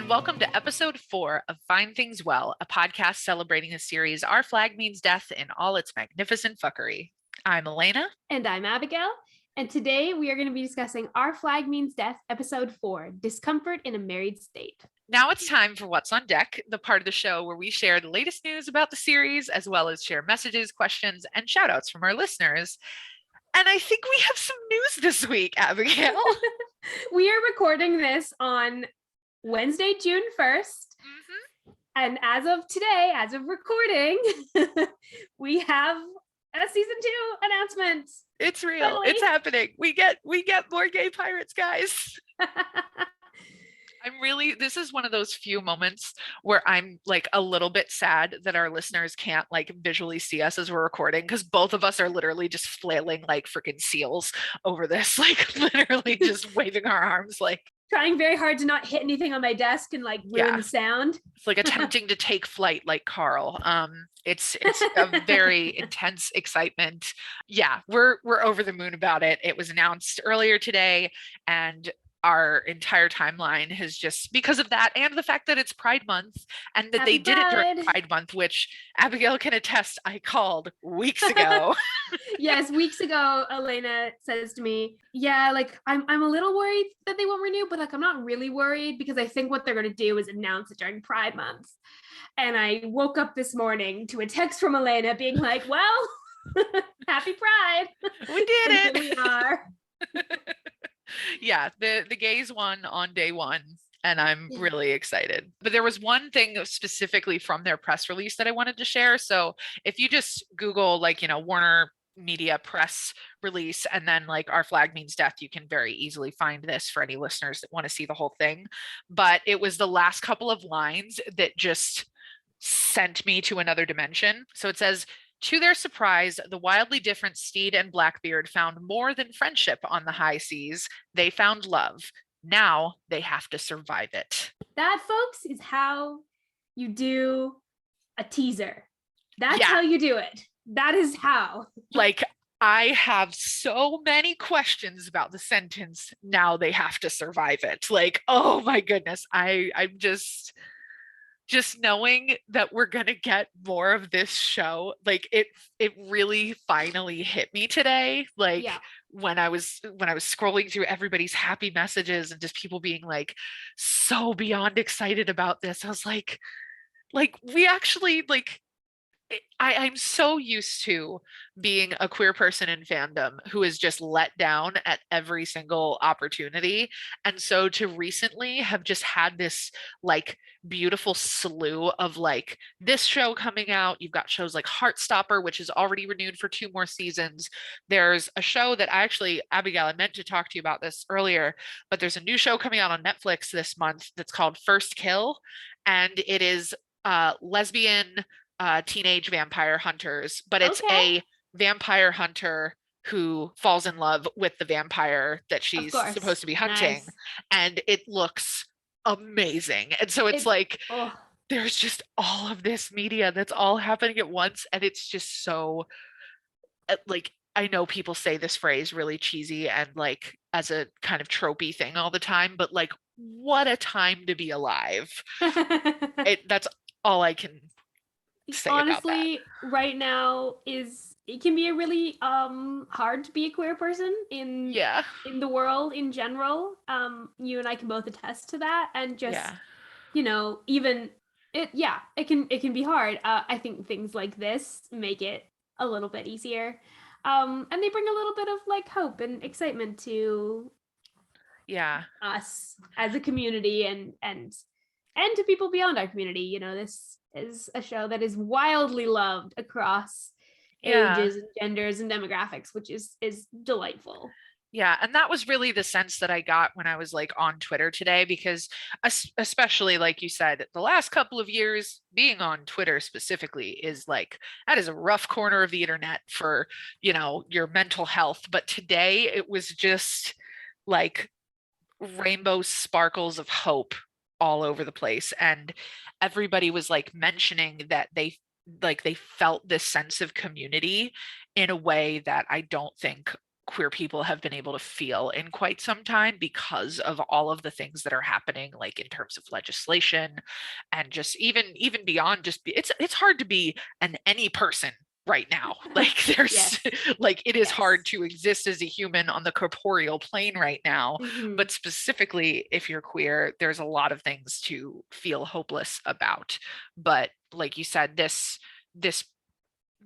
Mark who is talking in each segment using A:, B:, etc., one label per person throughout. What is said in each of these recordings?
A: welcome to episode 4 of Find Things Well, a podcast celebrating the series Our Flag Means Death in all its magnificent fuckery. I'm Elayna.
B: And I'm Abigail. And today we are going to be discussing Our Flag Means Death, episode 4, Discomfort in a Married State.
A: Now it's time for What's on Deck, the part of the show where we share the latest news about the series, as well as share messages, questions, and shout outs from our listeners. And I think we have some news this week, Abigail.
B: We are recording this on Wednesday, June 1st.
A: Mm-hmm.
B: And as of today, as of recording, we have a season 2 announcement.
A: It's real. Finally. It's happening. We get more gay pirates, guys. This is one of those few moments where I'm like a little bit sad that our listeners can't like visually see us as we're recording, because both of us are literally just flailing like freaking seals over this, like literally just waving our arms, like
B: trying very hard to not hit anything on my desk and like ruin the sound.
A: It's like attempting to take flight like Carl. It's a very intense excitement. Yeah, we're over the moon about it. It was announced earlier today, and our entire timeline has just, because of that and the fact that it's Pride Month and that they did it during Pride Month, which Abigail can attest I called weeks ago.
B: Yes, weeks ago, Elayna says to me, yeah, like I'm a little worried that they won't renew, but like I'm not really worried because I think what they're going to do is announce it during Pride Month. And I woke up this morning to a text from Elayna being like, well, happy Pride.
A: We did it.
B: Here we are.
A: Yeah, the gays won on day one, and I'm really excited. But there was one thing specifically from their press release that I wanted to share. So if you just Google like, Warner Media press release and then like Our Flag Means Death, you can very easily find this for any listeners that want to see the whole thing. But it was the last couple of lines that just sent me to another dimension. So it says, to their surprise, the wildly different Stede and Blackbeard found more than friendship on the high seas. They found love. Now they have to survive it.
B: That, folks, is how you do a teaser. That's how you do it. That is how.
A: Like, I have so many questions about the sentence. Now they have to survive it. Like, oh my goodness. I'm just knowing that we're going to get more of this show, like it really finally hit me today. Like when I was scrolling through everybody's happy messages and just people being like so beyond excited about this, I was like we actually like, I'm so used to being a queer person in fandom who is just let down at every single opportunity. And so to recently have just had this like beautiful slew of like this show coming out. You've got shows like Heartstopper, which is already renewed for 2 more seasons. There's a show that Abigail, I meant to talk to you about this earlier, but there's a new show coming out on Netflix this month that's called First Kill. And it is lesbian teenage vampire hunters, but it's a vampire hunter who falls in love with the vampire that she's supposed to be hunting. Nice. And it looks amazing. And so it's like there's just all of this media that's all happening at once, and it's just so like, I know people say this phrase really cheesy and like as a kind of tropey thing all the time, but like what a time to be alive. That's all I can say. Honestly,
B: right now it can be a really hard to be a queer person in the world in general. You and I can both attest to that, and just even it can be hard. I think things like this make it a little bit easier, and they bring a little bit of like hope and excitement to us as a community and to people beyond our community. This is a show that is wildly loved across ages and genders and demographics, which is delightful.
A: Yeah, and that was really the sense that I got when I was like on Twitter today, because especially like you said, the last couple of years being on Twitter specifically is like, that is a rough corner of the internet for, your mental health. But today it was just like rainbow sparkles of hope all over the place, and everybody was like mentioning that they felt this sense of community in a way that I don't think queer people have been able to feel in quite some time because of all of the things that are happening, like in terms of legislation and just even beyond just it's hard to be any person right now. Like there's
B: yes.
A: like it is hard to exist as a human on the corporeal plane right now. But specifically if you're queer, there's a lot of things to feel hopeless about. But like you said, this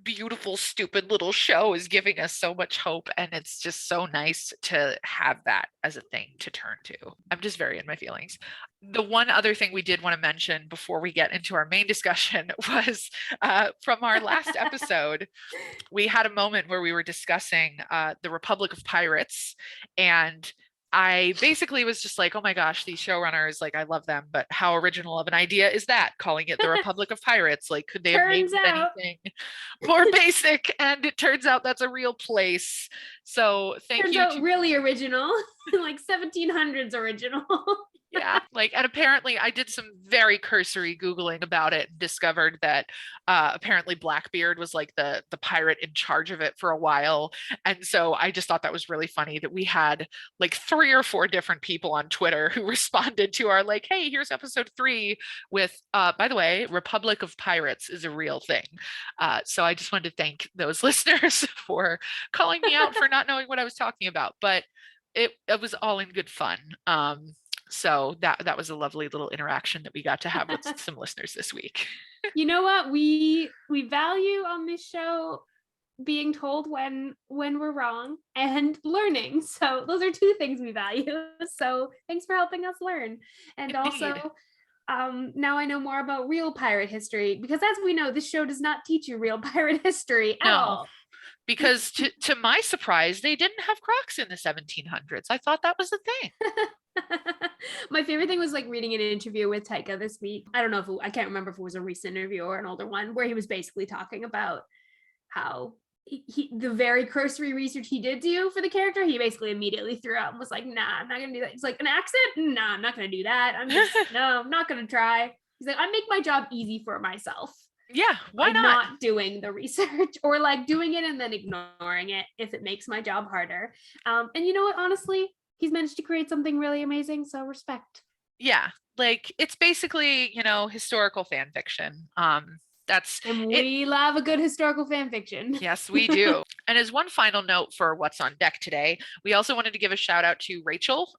A: beautiful, stupid little show is giving us so much hope, and it's just so nice to have that as a thing to turn to. I'm just very in my feelings. The one other thing we did want to mention before we get into our main discussion was from our last episode, we had a moment where we were discussing the Republic of Pirates, and I basically was just like, oh my gosh, these showrunners, like I love them, but how original of an idea is that? Calling it the Republic of Pirates? Like, could they have named anything more basic? And it turns out that's a real place. So thank you.
B: Turns out really original, like 1700s original.
A: Yeah, like, and apparently I did some very cursory Googling about it and discovered that apparently Blackbeard was like the pirate in charge of it for a while. And so I just thought that was really funny that we had like 3 or 4 different people on Twitter who responded to our like, hey, here's episode 3 with, by the way, Republic of Pirates is a real thing. So I just wanted to thank those listeners for calling me out for not knowing what I was talking about, but it was all in good fun. So that was a lovely little interaction that we got to have with some listeners this week.
B: You know what? We value on this show being told when we're wrong and learning. So those are 2 things we value. So thanks for helping us learn. And
A: Indeed.
B: also now I know more about real pirate history, because as we know, this show does not teach you real pirate history at all.
A: Because to my surprise, they didn't have Crocs in the 1700s. I thought that was the thing.
B: My favorite thing was like reading an interview with Taika this week. I don't know if I can't remember if it was a recent interview or an older one, where he was basically talking about how the very cursory research he did do for the character, he basically immediately threw out and was like, nah, I'm not gonna do that. He's like, an accent? Nah, I'm not gonna do that. I'm not gonna try. He's like, I make my job easy for myself.
A: Yeah, why
B: not? Not doing the research, or like doing it and then ignoring it if it makes my job harder. And you know what, honestly, he's managed to create something really amazing, so respect.
A: Yeah, like it's basically, historical fan fiction.
B: And we love a good historical fan fiction.
A: Yes, we do. And as one final note for what's on deck today, we also wanted to give a shout out to Rachel,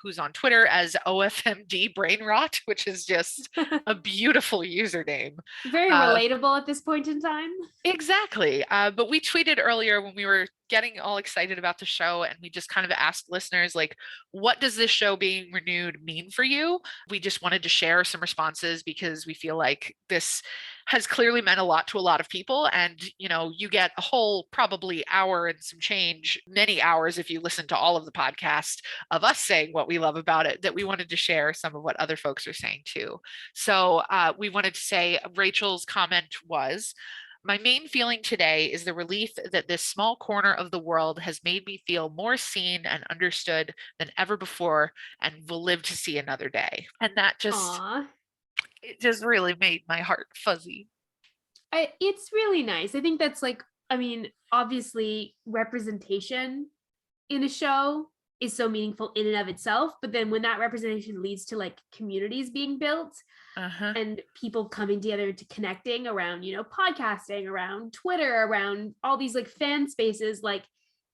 A: who's on Twitter as OFMD Brain Rot, which is just a beautiful username.
B: Very relatable at this point in time.
A: Exactly. But we tweeted earlier when we were getting all excited about the show, and we just kind of asked listeners, like, what does this show being renewed mean for you? We just wanted to share some responses because we feel like this has clearly meant a lot to a lot of people. And, you get a whole probably hour and some change, many hours if you listen to all of the podcast of us saying what we love about it, that we wanted to share some of what other folks are saying too. So we wanted to say Rachel's comment was, my main feeling today is the relief that this small corner of the world has made me feel more seen and understood than ever before, and will live to see another day. And that just, it just really made my heart fuzzy.
B: It's really nice. I think that's like, obviously representation in a show is so meaningful in and of itself, but then when that representation leads to like communities being built and people coming together to connecting around, podcasting, around Twitter, around all these like fan spaces, like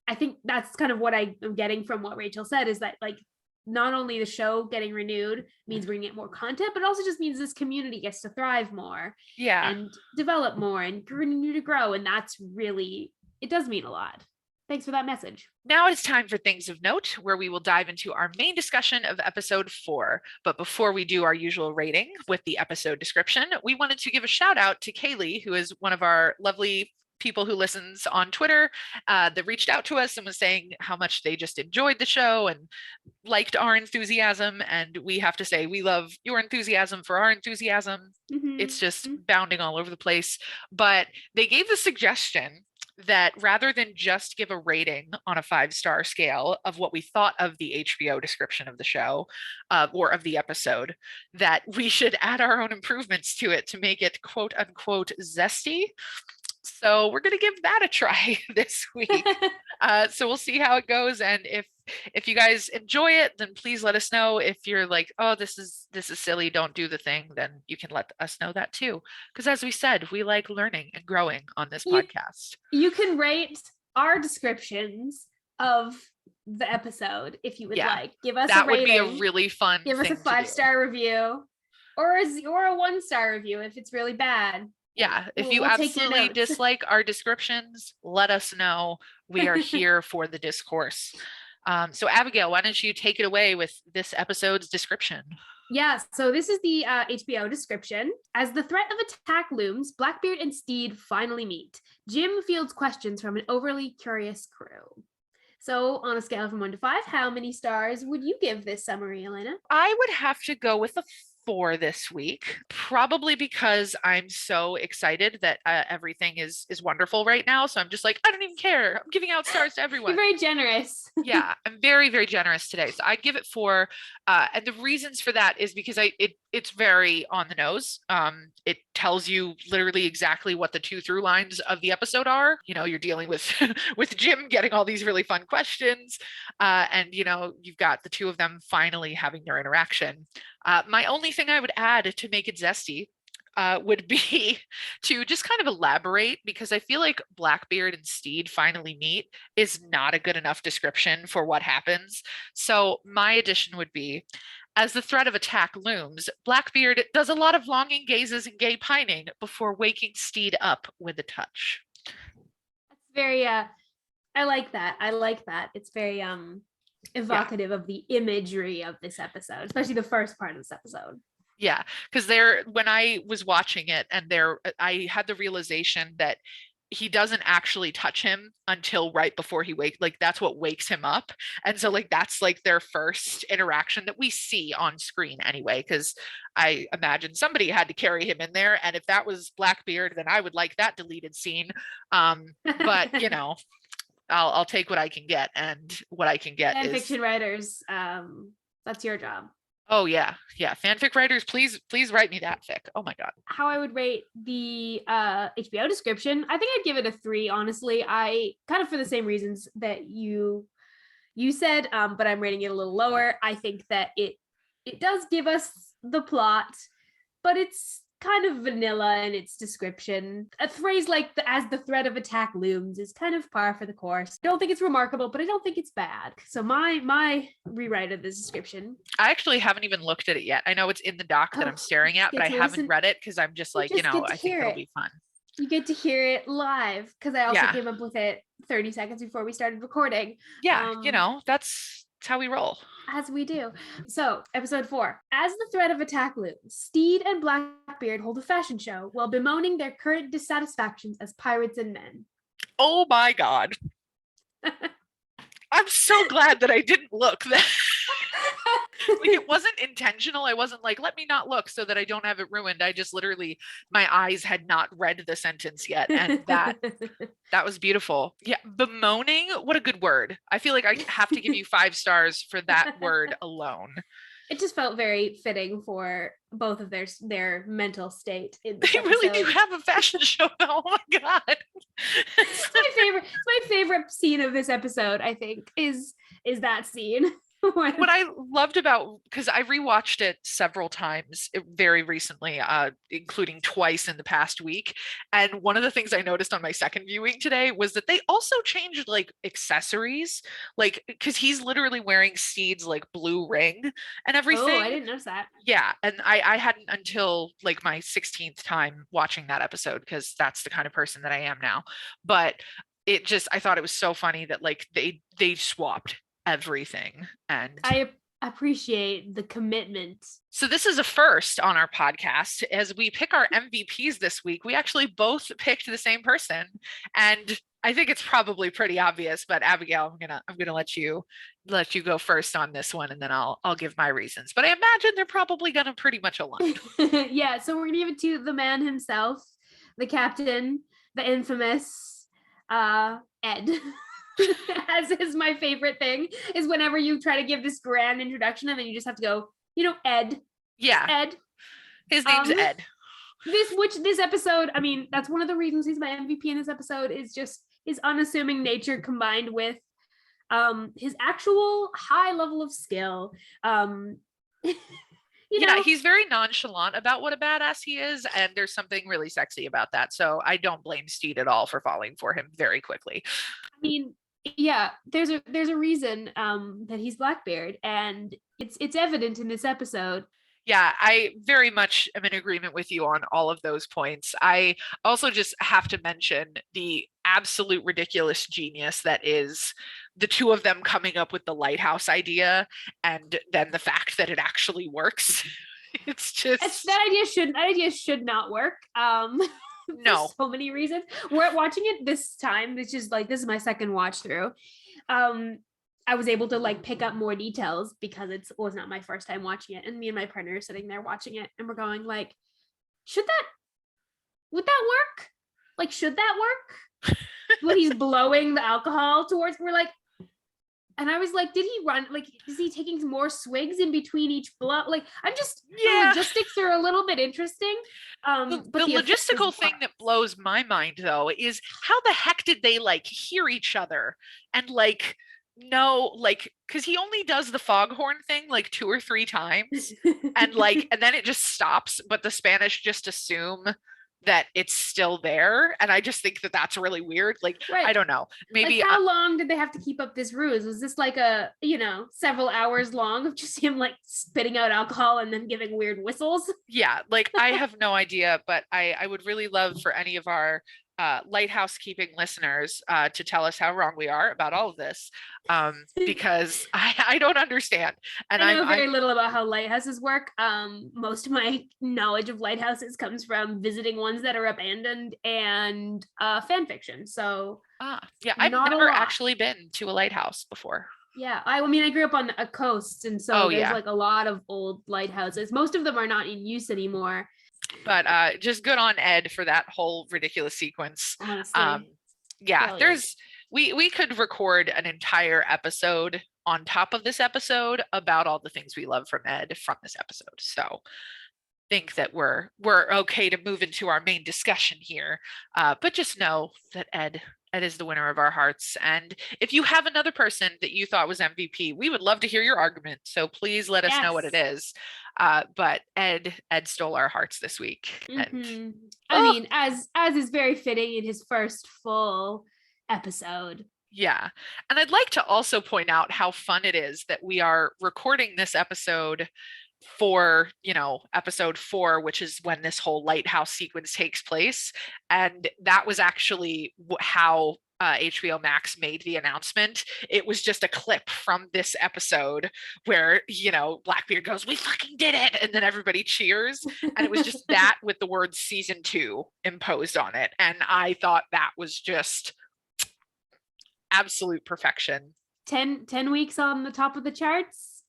B: I think that's kind of what I'm getting from what Rachel said, is that like not only the show getting renewed means bringing it more content, but also just means this community gets to thrive more and develop more and continue to grow. And that's really, it does mean a lot. Thanks for that message.
A: Now it's time for Things of Note, where we will dive into our main discussion of episode 4. But before we do our usual rating with the episode description, we wanted to give a shout out to Kaylee, who is one of our lovely people who listens on Twitter, that reached out to us and was saying how much they just enjoyed the show and liked our enthusiasm. And we have to say, we love your enthusiasm for our enthusiasm. It's just bounding all over the place. But they gave the suggestion that rather than just give a rating on a 5-star scale of what we thought of the HBO description of the show or of the episode, that we should add our own improvements to it to make it quote unquote zesty. So we're going to give that a try this week. So we'll see how it goes. And if you guys enjoy it, then please let us know. If you're like, oh, this is silly, don't do the thing, then you can let us know that too. Because as we said, we like learning and growing on this podcast.
B: You can rate our descriptions of the episode if you would like. Give us a rating. That would
A: be a really fun
B: Give us a 5-star review or a 1-star review if it's really bad.
A: Yeah, if you absolutely dislike our descriptions, let us know. We are here for the discourse. So Abigail, why don't you take it away with this episode's description?
B: Yeah, so this is the HBO description. As the threat of attack looms, Blackbeard and Stede finally meet. Jim fields questions from an overly curious crew. So on a scale from 1 to 5, how many stars would you give this summary, Elayna?
A: I would have to go with a 4 this week, probably because I'm so excited that everything is wonderful right now. So I'm just like, I don't even care. I'm giving out stars to everyone.
B: You're very generous.
A: Yeah, I'm very, very generous today. So I give it 4. And the reasons for that is because it's very on the nose. It tells you literally exactly what the 2 through lines of the episode are. You know, you're dealing with with Jim getting all these really fun questions. And, you know, you've got the 2 of them finally having their interaction. My only thing I would add to make it zesty would be to just kind of elaborate, because I feel like Blackbeard and Stede finally meet is not a good enough description for what happens. So my addition would be, as the threat of attack looms, Blackbeard does a lot of longing gazes and gay pining before waking Stede up with a touch.
B: That's very, I like that. I like that. It's very evocative of the imagery of this episode, especially the first part of this episode.
A: Yeah, because when I was watching it, and I had the realization that he doesn't actually touch him until right before he wakes. Like, that's what wakes him up. And so like that's like their first interaction that we see on screen anyway, because I imagine somebody had to carry him in there, and if that was Blackbeard, then I would like that deleted scene. But you know, I'll take what I can get, and what I can get
B: is fiction writers. That's your job.
A: Oh yeah, fanfic writers, please write me that fic. Oh my god.
B: How I would rate the HBO description, I think I'd give it a 3. Honestly, I kind of for the same reasons that you said, but I'm rating it a little lower. I think that it does give us the plot, but it's kind of vanilla in its description. A phrase like as the threat of attack looms is kind of par for the course. I don't think it's remarkable, but I don't think it's bad. So my rewrite of this description.
A: I actually haven't even looked at it yet. I know it's in the doc that I'm staring at, but I haven't read it because I'm just like, I think it'll be fun.
B: You get to hear it live, because I also came up with it 30 seconds before we started recording.
A: Yeah, that's how we roll.
B: As we do. So, episode 4. As the threat of attack looms, Stede and Blackbeard hold a fashion show while bemoaning their current dissatisfactions as pirates and men.
A: Oh my god. I'm so glad that I didn't look. Like, it wasn't intentional. I wasn't like, let me not look so that I don't have it ruined. I just literally, my eyes had not read the sentence yet. And that was beautiful. Yeah. Bemoaning. What a good word. I feel like I have to give you 5 stars for that word alone.
B: It just felt very fitting for both of their mental state. They
A: really do have a fashion show. Oh my god.
B: It's my favorite scene of this episode, I think, is that scene.
A: What I loved about, because I rewatched it several times very recently, including twice in the past week, and one of the things I noticed on my second viewing today was that they also changed like accessories, like because he's literally wearing Stede's like blue ring and everything. Oh,
B: I didn't notice that.
A: Yeah, and I hadn't until like my 16th time watching that episode, because that's the kind of person that I am now. But I thought it was so funny that like they swapped everything, and
B: I appreciate the commitment.
A: So this is a first on our podcast. As we pick our MVPs this week, we actually both picked the same person, and I think it's probably pretty obvious, but Abigail, I'm gonna let you go first on this one, and then I'll give my reasons, but I imagine they're probably gonna pretty much align.
B: Yeah, so we're gonna give it to the man himself, the captain, the infamous Ed. As is my favorite thing, is whenever you try to give this grand introduction and then you just have to go, Ed.
A: Yeah.
B: Ed.
A: His name's Ed.
B: This episode, I mean, that's one of the reasons he's my MVP in this episode, is just his unassuming nature combined with his actual high level of skill.
A: He's very nonchalant about what a badass he is, and there's something really sexy about that. So I don't blame Stede at all for falling for him very quickly.
B: I mean, yeah, there's a reason that he's Blackbeard, and it's evident in this episode.
A: Yeah, I very much am in agreement with you on all of those points. I also just have to mention the absolute ridiculous genius that is the two of them coming up with the lighthouse idea, and then the fact that it actually works. It's just
B: that idea should not work.
A: No,
B: so many reasons. We're watching it this time, which is like, this is my second watch through. I was able to like pick up more details because it was not my first time watching it, and me and my partner are sitting there watching it, and we're going like, would that work? Like, should that work? When he's blowing the alcohol towards, we're like, and I was like, did he run? Like, is he taking more swigs in between each blow? Like, the logistics are a little bit interesting.
A: But the logistical thing that blows my mind though is how the heck did they like hear each other and like no, like, because he only does the foghorn thing like 2 or 3 times and then it just stops, but the Spanish just assume that it's still there, and I just think that that's really weird. Like, right. I don't know, maybe
B: like, how long did they have to keep up this ruse? Was this like a several hours long of just him like spitting out alcohol and then giving weird whistles?
A: Yeah, like I have no idea, but I would really love for any of our lighthouse keeping listeners to tell us how wrong we are about all of this, because I don't understand, and
B: I know very little about how lighthouses work. Most of my knowledge of lighthouses comes from visiting ones that are abandoned and fan fiction. So
A: yeah, I've never actually been to a lighthouse before.
B: Yeah, I mean, I grew up on a coast, and so there's like a lot of old lighthouses. Most of them are not in use anymore.
A: But just good on Ed for that whole ridiculous sequence.
B: Honestly.
A: We could record an entire episode on top of this episode about all the things we love from Ed from this episode. So think that we're okay to move into our main discussion here. But just know that Ed is the winner of our hearts. And if you have another person that you thought was MVP, we would love to hear your argument. So please let us know what it is. But Ed stole our hearts this week.
B: Mm-hmm. And I mean, as is very fitting in his first full episode.
A: Yeah. And I'd like to also point out how fun it is that we are recording this episode for episode 4, which is when this whole lighthouse sequence takes place, and that was actually how HBO Max made the announcement. It was just a clip from this episode where Blackbeard goes, "We fucking did it," and then everybody cheers, and it was just that with the word season 2 imposed on it, and I thought that was just absolute perfection.
B: 10 weeks on the top of the charts.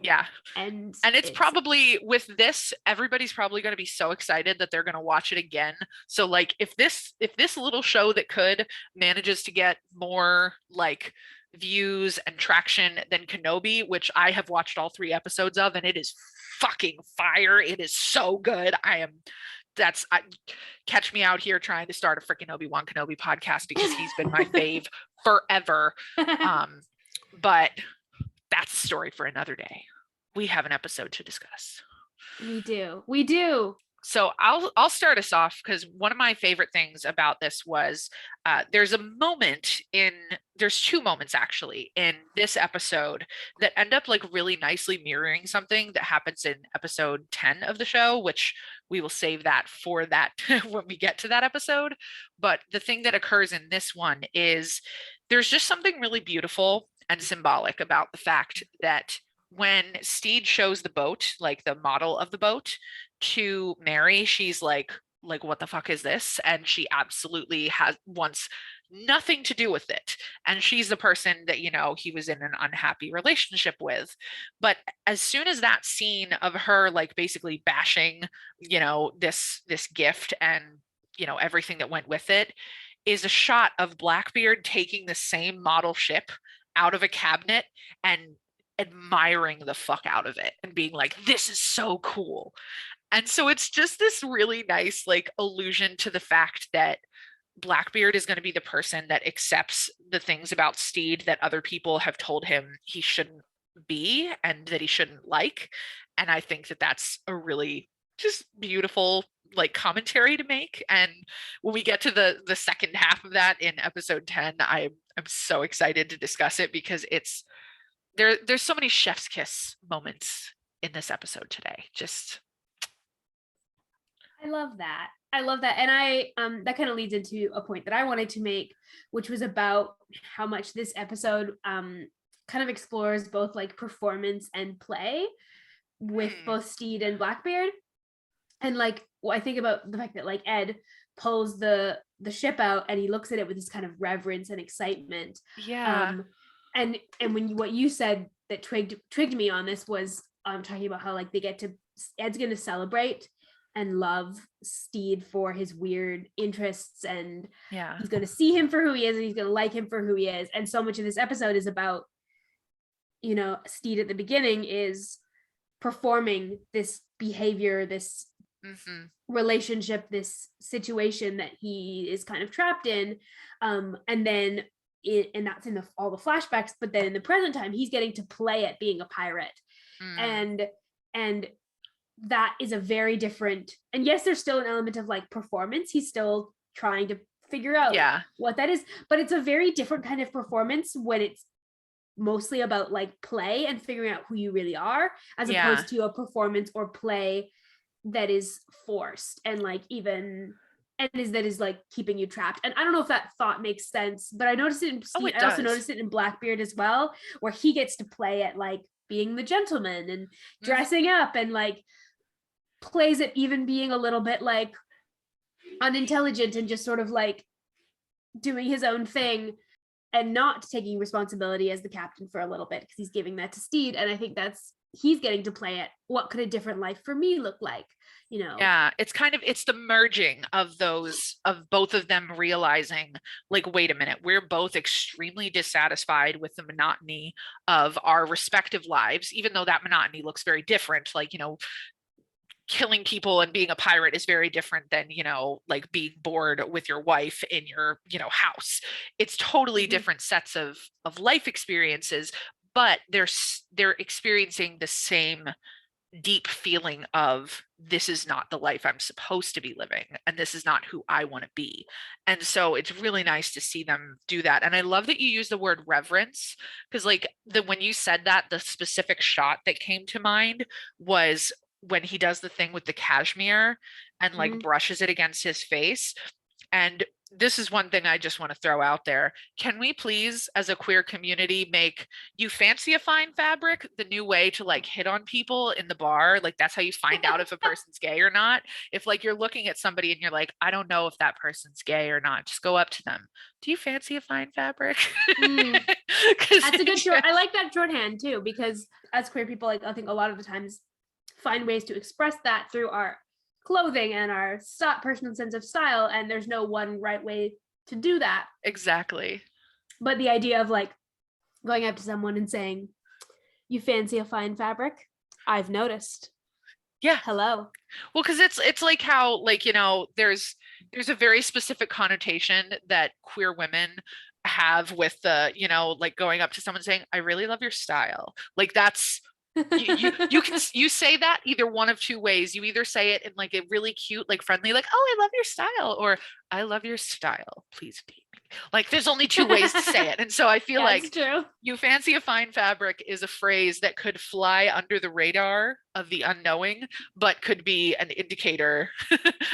A: Yeah. And it's probably, with this, everybody's probably going to be so excited that they're going to watch it again. So like if this little show that could manages to get more like views and traction than Kenobi, which I have watched all 3 episodes of, and it is fucking fire. It is so good. Catch me out here trying to start a freaking Obi-Wan Kenobi podcast because he's been my fave forever. But that's a story for another day. We have an episode to discuss.
B: We do.
A: So I'll start us off, because one of my favorite things about this was there's 2 moments actually in this episode that end up like really nicely mirroring something that happens in episode 10 of the show, which we will save that for that when we get to that episode. But the thing that occurs in this one is there's just something really beautiful and symbolic about the fact that when Stede shows the boat, like the model of the boat, to Mary, she's like, what the fuck is this? And she absolutely wants nothing to do with it. And she's the person that, he was in an unhappy relationship with. But as soon as that scene of her, like basically bashing, this gift and, everything that went with it, is a shot of Blackbeard taking the same model ship out of a cabinet and admiring the fuck out of it and being like, this is so cool. And so it's just this really nice like allusion to the fact that Blackbeard is going to be the person that accepts the things about Stede that other people have told him he shouldn't be and that he shouldn't like. And I think that that's a really just beautiful like commentary to make. And when we get to the second half of that in episode 10, I'm so excited to discuss it because it's there's so many chef's kiss moments in this episode today. Just
B: I love that. I love that. And I that kind of leads into a point that I wanted to make, which was about how much this episode kind of explores both like performance and play with both Stede and Blackbeard. And like I think about the fact that like Ed pulls the ship out and he looks at it with this kind of reverence and excitement.
A: Yeah.
B: And when what you said that twigged me on this was talking about how like Ed's going to celebrate and love Stede for his weird interests, and he's going to see him for who he is, and he's going to like him for who he is. And so much of this episode is about, you know, Stede at the beginning is performing this behavior, this relationship, this situation that he is kind of trapped in, and then and that's in all the flashbacks, but then in the present time he's getting to play at being a pirate. And that is a very different, and yes, there's still an element of like performance. He's still trying to figure out what that is, but it's a very different kind of performance when it's mostly about like play and figuring out who you really are, as opposed to a performance or play that is forced and like even and that is like keeping you trapped. And I don't know if that thought makes sense, but I noticed it in Stede. I also noticed it in Blackbeard as well, where he gets to play at like being the gentleman and dressing up, and like plays at even being a little bit like unintelligent and just sort of like doing his own thing and not taking responsibility as the captain for a little bit, because he's giving that to Stede. And I think he's getting to play at what could a different life for me look like, you know?
A: Yeah, it's the merging of both of them realizing like, wait a minute, we're both extremely dissatisfied with the monotony of our respective lives, even though that monotony looks very different. Like, you know, killing people and being a pirate is very different than, you know, like being bored with your wife in your, you know, house. It's totally different sets of life experiences, but they're experiencing the same deep feeling of, this is not the life I'm supposed to be living, and this is not who I want to be. And so it's really nice to see them do that. And I love that you use the word reverence, because like when you said that, the specific shot that came to mind was when he does the thing with the cashmere and like brushes it against his face. And this is one thing I just want to throw out there. Can we please, as a queer community, make "you fancy a fine fabric" the new way to like hit on people in the bar? Like, that's how you find out if a person's gay or not. If like you're looking at somebody and you're like, I don't know if that person's gay or not, just go up to them. Do you fancy a fine fabric?
B: That's a good short. I like that shorthand too, because as queer people, like I think a lot of the times find ways to express that through our clothing and our personal sense of style, and there's no one right way to do that.
A: Exactly.
B: But the idea of like going up to someone and saying, "You fancy a fine fabric? I've noticed."
A: Yeah.
B: Hello.
A: Well, because it's like how, like, you know, there's a very specific connotation that queer women have with the, you know, like going up to someone saying, "I really love your style." Like, that's you say that either one of two ways. You either say it in like a really cute, like friendly, like, "Oh, I love your style," or "I love your style, please date me." Like, there's only two ways to say it. And so I feel like
B: true.
A: "You fancy a fine fabric" is a phrase that could fly under the radar of the unknowing, but could be an indicator,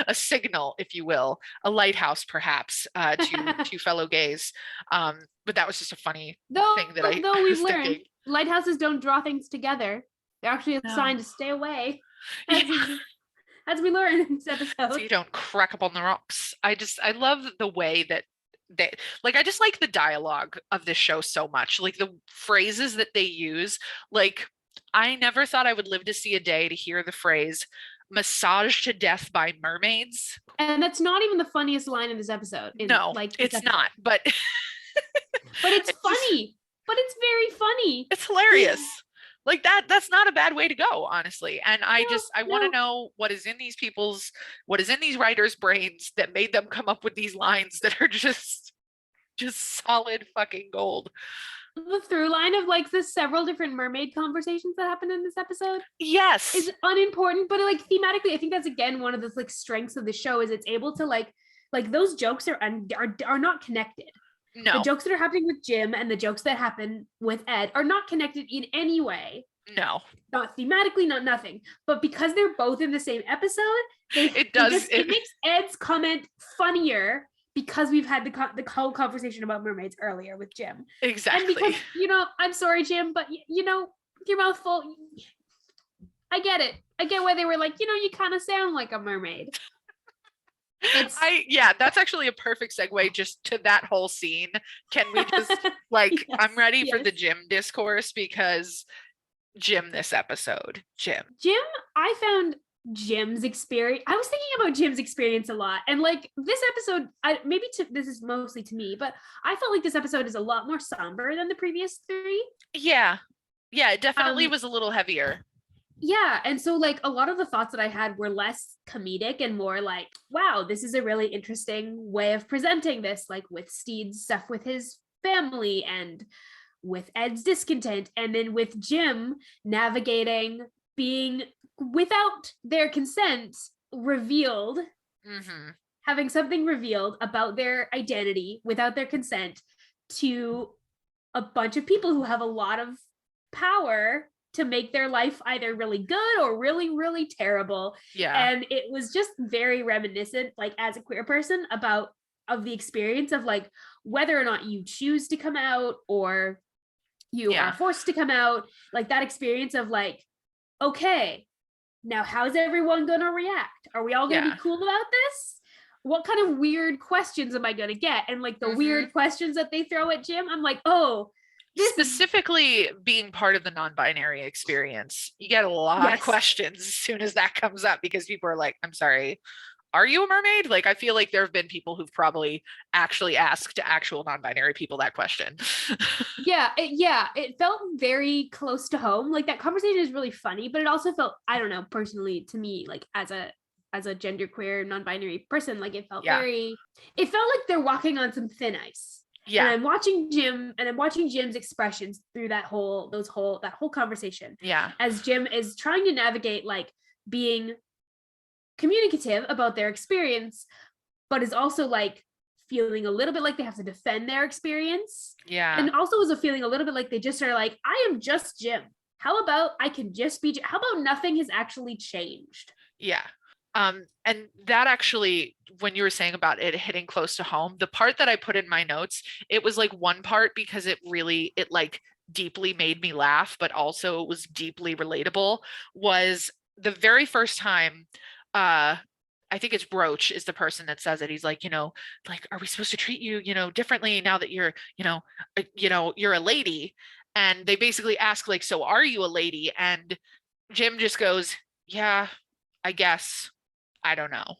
A: a signal, if you will, a lighthouse perhaps, to fellow gays. But that was just a funny thing that I
B: we've learned lighthouses don't draw things together. They're actually a sign to stay away. As we learn in this episode.
A: So you don't crack up on the rocks. I love the way that I just like the dialogue of this show so much. Like the phrases that they use. Like, I never thought I would live to see a day to hear the phrase "massaged to death by mermaids."
B: And that's not even the funniest line in this episode.
A: No, it's not, but
B: but it's funny. But it's very funny.
A: It's hilarious. Like that's not a bad way to go, honestly. And I want to
B: No.
A: know what is in these writers' brains that made them come up with these lines that are just solid fucking gold.
B: The through line of like the several different mermaid conversations that happened in this episode,
A: yes,
B: is unimportant, but like thematically, I think that's again one of the like strengths of the show is it's able to like those jokes are not connected.
A: no,
B: the jokes that are happening with Jim and the jokes that happen with Ed are not connected in any way.
A: No,
B: not thematically, not nothing. But because they're both in the same episode, it makes Ed's comment funnier because we've had the whole conversation about mermaids earlier with Jim.
A: Exactly.
B: And because, I'm sorry, Jim, but your mouth full. I get it. I get why they were like, you kind of sound like a mermaid.
A: That's actually a perfect segue just to that whole scene. Can we just yes, I'm ready for the Jim discourse because Jim this episode. Jim,
B: I found Jim's experience. I was thinking about Jim's experience a lot. And like this episode, this is mostly to me, but I felt like this episode is a lot more somber than the previous 3.
A: Yeah. Yeah, it definitely was a little heavier.
B: Yeah. And so like a lot of the thoughts that I had were less comedic and more like, wow, this is a really interesting way of presenting this, like with Stede's stuff with his family and with Ed's discontent, and then with Jim navigating being without their consent revealed, having something revealed about their identity without their consent to a bunch of people who have a lot of power to make their life either really good or really, really terrible.
A: Yeah.
B: And it was just very reminiscent, like as a queer person, of the experience of like whether or not you choose to come out or you are forced to come out, like that experience of like, okay, now how's everyone gonna react? Are we all gonna be cool about this? What kind of weird questions am I gonna get? And like the weird questions that they throw at Jim, I'm like, oh,
A: specifically being part of the non-binary experience, you get a lot of questions as soon as that comes up because people are like, I'm sorry, are you a mermaid? Like, I feel like there have been people who've probably actually asked actual non-binary people that question.
B: It felt very close to home. Like that conversation is really funny, but it also felt, I don't know, personally to me, like as a genderqueer non-binary person, like it felt it felt like they're walking on some thin ice. Yeah. And I'm watching Jim's expressions through that whole conversation.
A: Yeah.
B: As Jim is trying to navigate like being communicative about their experience, but is also like feeling a little bit like they have to defend their experience.
A: Yeah.
B: And also is a feeling a little bit like they just are like, I am just Jim. How about I can just be Jim? How about nothing has actually changed?
A: Yeah. And that actually, when you were saying about it hitting close to home, the part that I put in my notes, it was like one part because it like deeply made me laugh, but also it was deeply relatable, was the very first time, I think it's Roach is the person that says it. He's like, like, are we supposed to treat you, differently now that you're, you're a lady? And they basically ask like, so are you a lady? And Jim just goes, yeah, I guess. I don't know.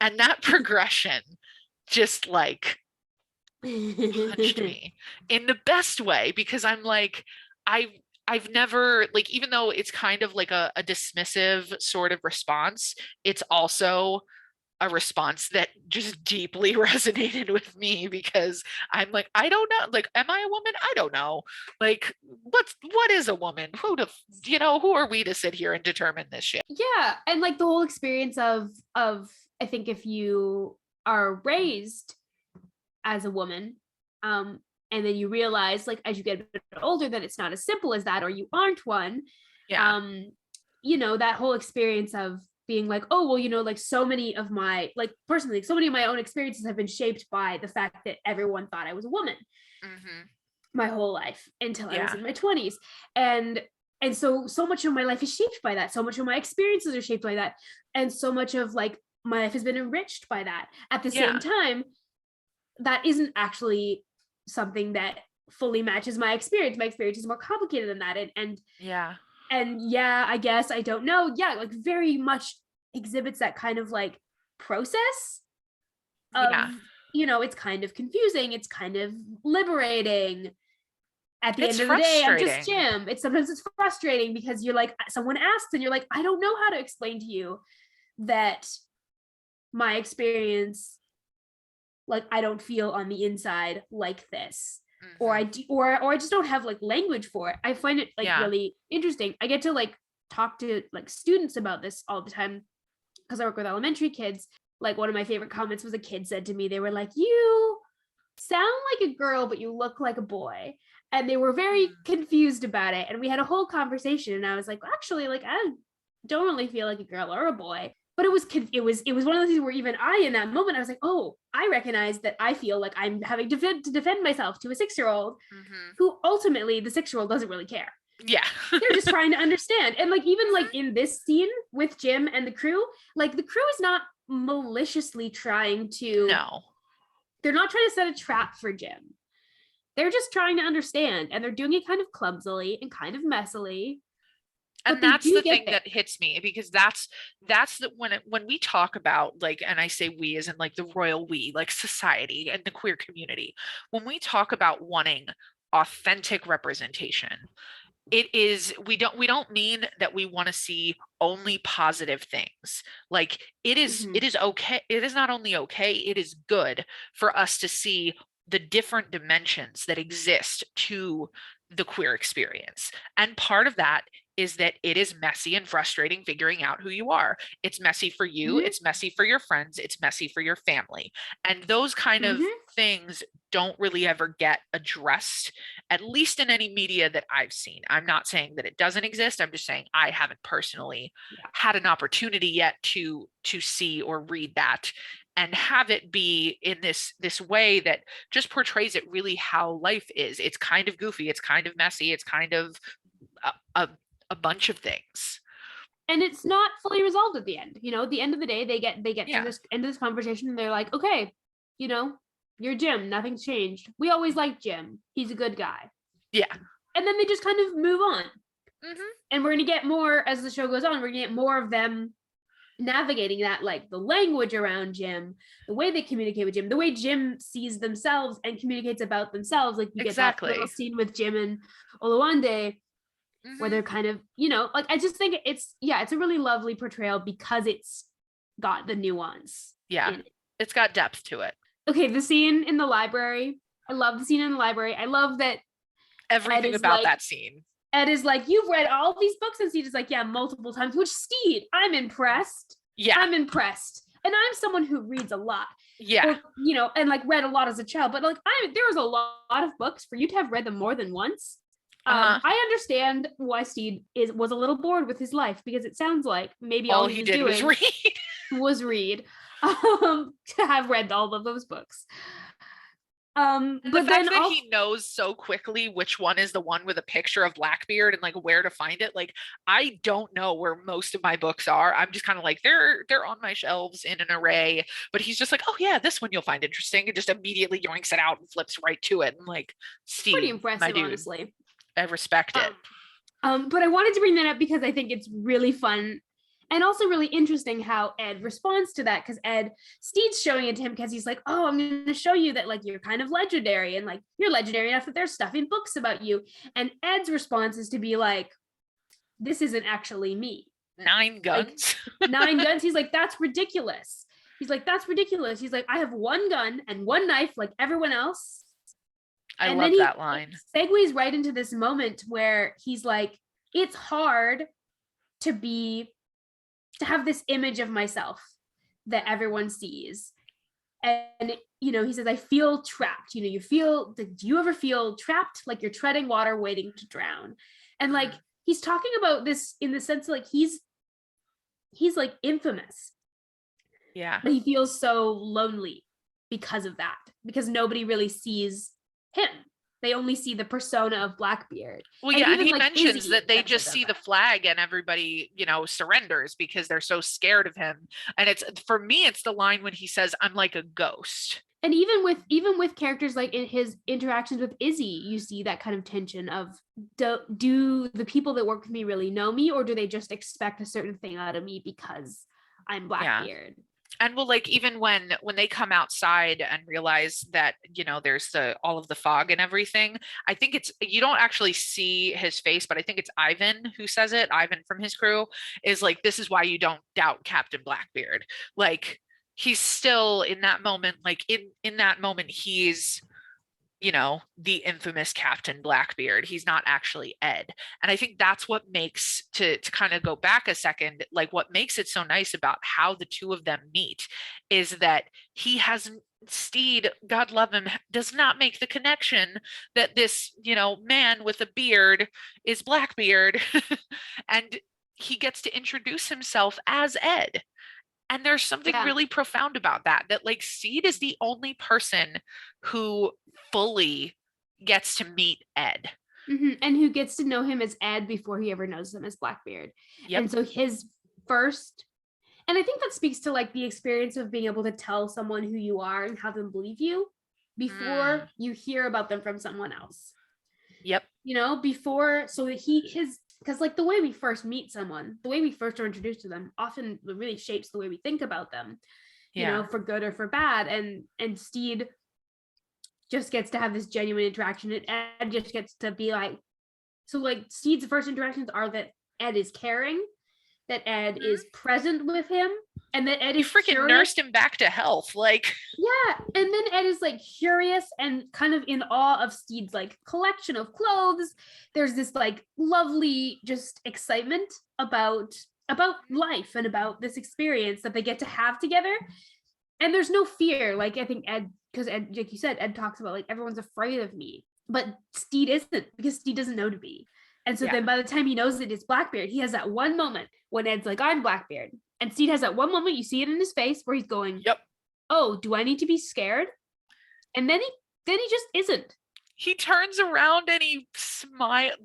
A: And that progression just like punched me in the best way, because I'm like, I've never, like, even though it's kind of like a dismissive sort of response, it's also a response that just deeply resonated with me, because I'm like, I don't know, like, am I a woman? I don't know. Like, what is a woman? Who are we to sit here and determine this shit?
B: Yeah. And like the whole experience of I think if you are raised as a woman, and then you realize like as you get a bit older that it's not as simple as that, or you aren't one. That whole experience of being like, oh, well, like so many of my, like personally, so many of my own experiences have been shaped by the fact that everyone thought I was a woman my whole life until I was in my 20s. And so much of my life is shaped by that. So much of my experiences are shaped by that. And so much of like my life has been enriched by that. At the same time, that isn't actually something that fully matches my experience. My experience is more complicated than that. And I guess I don't know. Yeah, like very much exhibits that kind of like process of, it's kind of confusing. It's kind of liberating. at the end of the day, I'm just Jim. Sometimes it's frustrating because you're like, someone asks and you're like, I don't know how to explain to you that my experience, like, I don't feel on the inside like this. Or I just don't have like language for it. I find it like really interesting. I get to like talk to like students about this all the time because I work with elementary kids. Like, one of my favorite comments was a kid said to me, they were like, you sound like a girl, but you look like a boy. And they were very confused about it. And we had a whole conversation. And I was like, well, actually, like, I don't really feel like a girl or a boy. But it was one of those things where even I, in that moment, I was like, oh, I recognize that I feel like I'm having to defend myself to a 6-year-old who ultimately the 6-year-old doesn't really care.
A: Yeah.
B: They're just trying to understand. And like, even like in this scene with Jim and the crew, like the crew is not maliciously trying to.
A: No.
B: They're not trying to set a trap for Jim. They're just trying to understand. And they're doing it kind of clumsily and kind of messily.
A: And that's the thing that hits me, because that's when we talk about, like, and I say we as in like the royal we, like society and the queer community, when we talk about wanting authentic representation, it is, we don't mean that we want to see only positive things. Like, it is okay. It is not only okay, it is good for us to see the different dimensions that exist to the queer experience. And part of that is that it is messy and frustrating figuring out who you are. It's messy for you. It's messy for your friends. It's messy for your family. And those kind of things don't really ever get addressed, at least in any media that I've seen. I'm not saying that it doesn't exist. I'm just saying I haven't personally had an opportunity yet to see or read that and have it be in this way that just portrays it really how life is. It's kind of goofy. It's kind of messy. It's kind of a bunch of things.
B: And it's not fully resolved at the end. You know, at the end of the day, they get to this end of this conversation and they're like, okay, you know, you're Jim. Nothing's changed. We always liked Jim. He's a good guy.
A: Yeah.
B: And then they just kind of move on. And we're going to get more as the show goes on. We're going to get more of them navigating that, like the language around Jim, the way they communicate with Jim, the way Jim sees themselves and communicates about themselves. Like, you get that little scene with Jim and Oluwande where they're kind of, you know, like, I just think it's a really lovely portrayal because it's got the nuance.
A: Yeah, it's got depth to it.
B: Okay, the scene in the library. I love the scene in the library. I love that
A: everything about that scene.
B: Ed is like, you've read all these books, and Stede is like, yeah, multiple times. Which, Stede, I'm impressed.
A: Yeah,
B: I'm impressed, and I'm someone who reads a lot.
A: Yeah,
B: or, you know, and like read a lot as a child. But like, there was a lot of books for you to have read them more than once. I understand why Stede was a little bored with his life, because it sounds like maybe all he did was read. To have read all of those books.
A: But the fact that he knows so quickly which one is the one with a picture of Blackbeard and like where to find it. Like, I don't know where most of my books are. I'm just kind of like, they're on my shelves in an array, but he's just like, oh yeah, this one you'll find interesting, and just immediately yoinks it out and flips right to it. And like, Stede,
B: pretty impressive, honestly.
A: I respect it.
B: But I wanted to bring that up because I think it's really fun and also really interesting how Ed responds to that, because Stede's showing it to him because he's like, oh, I'm going to show you that like you're kind of legendary, and like you're legendary enough that there's stuff in books about you. And Ed's response is to be like, this isn't actually me.
A: 9 guns.
B: Like, 9 guns. He's like, that's ridiculous. He's like, I have 1 gun and 1 knife like everyone else.
A: I love that line.
B: Segues right into this moment where he's like, it's hard to have this image of myself that everyone sees. And, you know, he says, I feel trapped. You know, do you ever feel trapped? Like you're treading water waiting to drown. And like, he's talking about this in the sense like he's like infamous.
A: Yeah.
B: But he feels so lonely because of that, because nobody really sees him. They only see the persona of Blackbeard.
A: Well, yeah, and he mentions that they just see the flag and everybody, you know, surrenders because they're so scared of him. And it's, for me, it's the line when he says, I'm like a ghost.
B: And even with characters like in his interactions with Izzy, you see that kind of tension of, do the people that work with me really know me, or do they just expect a certain thing out of me because I'm Blackbeard?
A: And well, like even when they come outside and realize that, you know, there's the all of the fog and everything, I think it's, you don't actually see his face, but I think it's Ivan who says it. Ivan from his crew is like, this is why you don't doubt Captain Blackbeard. Like he's still in that moment, like in that moment, he's, you know, the infamous Captain Blackbeard. He's not actually Ed. And I think that's what makes, to kind of go back a second, like what makes it so nice about how the two of them meet is that he hasn't, Stede, God love him, does not make the connection that this, you know, man with a beard is Blackbeard. And he gets to introduce himself as Ed. And there's something really profound about that, that like Stede is the only person who fully gets to meet Ed.
B: And who gets to know him as Ed before he ever knows him as Blackbeard. And so his first, and I think that speaks to like the experience of being able to tell someone who you are and have them believe you before you hear about them from someone else.
A: Yep.
B: You know, before, so because like the way we first meet someone, the way we first are introduced to them often really shapes the way we think about them, you know, for good or for bad. And Stede just gets to have this genuine interaction, and Ed just gets to be like, so like Stede's first interactions are that Ed is caring, that Ed is present with him, and that Ed is
A: freaking nursed him back to health. Like,
B: yeah. And then Ed is like curious and kind of in awe of Stede's like collection of clothes. There's this like lovely just excitement about life and about this experience that they get to have together. And there's no fear. Like I think Ed, because Ed, like you said, Ed talks about like everyone's afraid of me, but Stede isn't, because Stede doesn't know to be. And so then by the time he knows it is Blackbeard, he has that one moment when Ed's like, I'm Blackbeard. And Stede has that one moment, you see it in his face, where he's going,
A: yep,
B: oh, do I need to be scared? And then he just isn't.
A: He turns around and he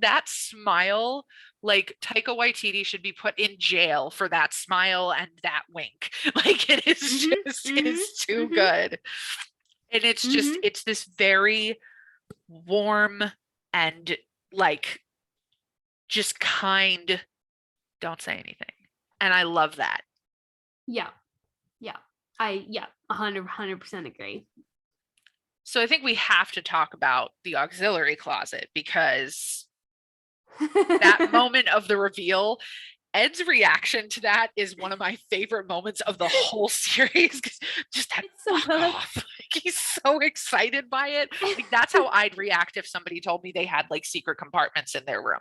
A: that smile, like Taika Waititi should be put in jail for that smile and that wink. Like it is just is too good. And it's just, it's this very warm and like just kind, don't say anything. And I love that.
B: Yeah. 100% agree.
A: So I think we have to talk about the auxiliary closet, because that moment of the reveal, Ed's reaction to that is one of my favorite moments of the whole series. Just that fuck off. Like, he's so excited by it. Like, that's how I'd react if somebody told me they had like secret compartments in their room.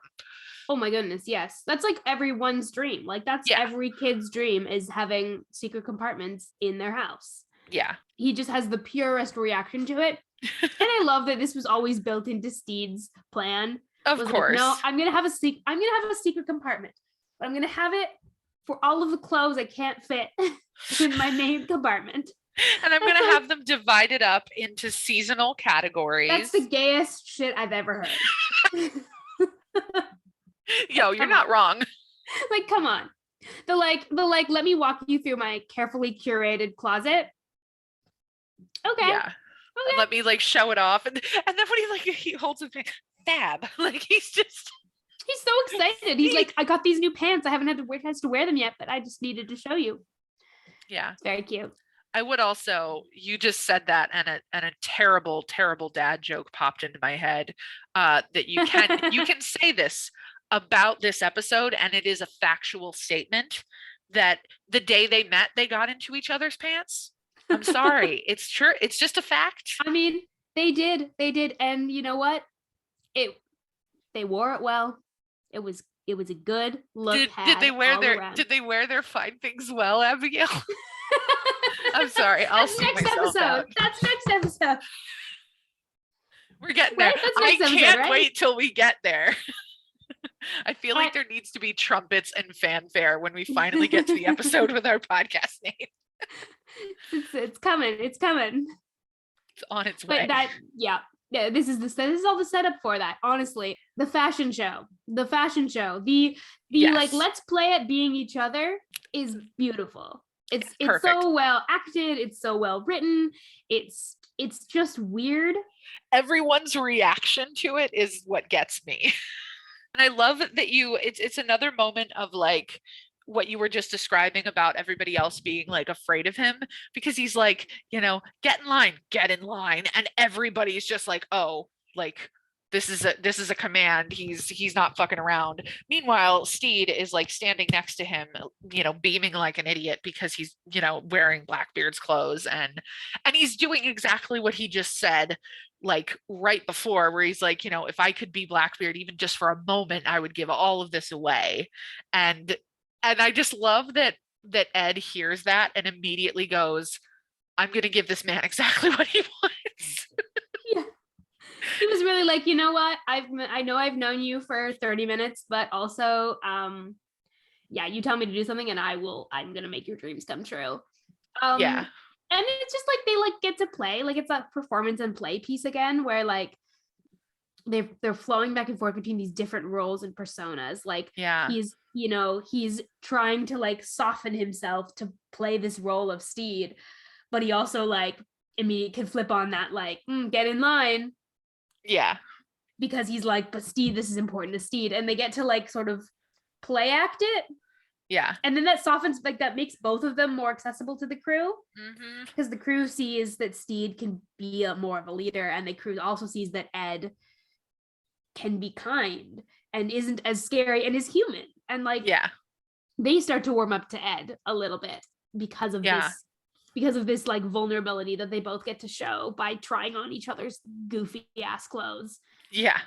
B: Oh my goodness, yes. That's like everyone's dream. Like that's every kid's dream, is having secret compartments in their house.
A: Yeah.
B: He just has the purest reaction to it. And I love that this was always built into Stede's plan.
A: Of course.
B: Like, no, I'm gonna have a secret compartment. But I'm gonna have it for all of the clothes I can't fit in my main compartment.
A: And I'm gonna have them divided up into seasonal categories.
B: That's the gayest shit I've ever heard.
A: Yo, you're not wrong.
B: Like, come on. The let me walk you through my carefully curated closet. Okay.
A: Yeah. Okay. Let me like show it off. And then when he holds his pants, fab. Like he's so
B: excited. He's like, I got these new pants. I haven't had a chance to wear them yet, but I just needed to show you.
A: Yeah.
B: It's very cute.
A: I would also, you just said that, and a terrible, terrible dad joke popped into my head, that you can say this about this episode, and it is a factual statement, that the day they met, they got into each other's pants. I'm sorry. It's true. It's just a fact.
B: I mean, they did. And you know what? They wore it well. It was a good look.
A: Did they wear their fine things well, Abigail? I'm sorry. That's next episode.
B: That's next episode.
A: We're getting there. I can't wait till we get there. I feel like there needs to be trumpets and fanfare when we finally get to the episode with our podcast name.
B: It's coming. It's coming.
A: It's on its way.
B: But this is all the setup for that. Honestly, the fashion show, the like, let's play at being each other is beautiful. It's so well acted. It's so well written. It's just weird.
A: Everyone's reaction to it is what gets me. And I love that it's another moment of like, what you were just describing about everybody else being like afraid of him, because he's like, you know, get in line. And everybody's just like, oh, like this is a command. He's not fucking around. Meanwhile, Stede is like standing next to him, you know, beaming like an idiot because he's, you know, wearing Blackbeard's clothes, and he's doing exactly what he just said like right before, where he's like, you know, if I could be Blackbeard even just for a moment, I would give all of this away. And I just love that Ed hears that and immediately goes, I'm going to give this man exactly what he wants.
B: Yeah. He was really like, you know what? I know I've known you for 30 minutes, but also, yeah, you tell me to do something and I'm going to make your dreams come true.
A: Yeah.
B: And it's just like, they like get to play, like it's a performance and play piece again, where like they're flowing back and forth between these different roles and personas. Like,
A: yeah,
B: he's, you know, he's trying to like soften himself to play this role of Stede, but he also like immediately can flip on that, like, get in line.
A: Yeah.
B: Because he's like, but Stede, this is important to Stede. And they get to like sort of play act it.
A: Yeah.
B: And then that softens, like that makes both of them more accessible to the crew. Because the crew sees that Stede can be more of a leader, and the crew also sees that Ed can be kind and isn't as scary and is human. And like,
A: yeah,
B: they start to warm up to Ed a little bit because of this like vulnerability that they both get to show by trying on each other's goofy ass clothes.
A: Yeah.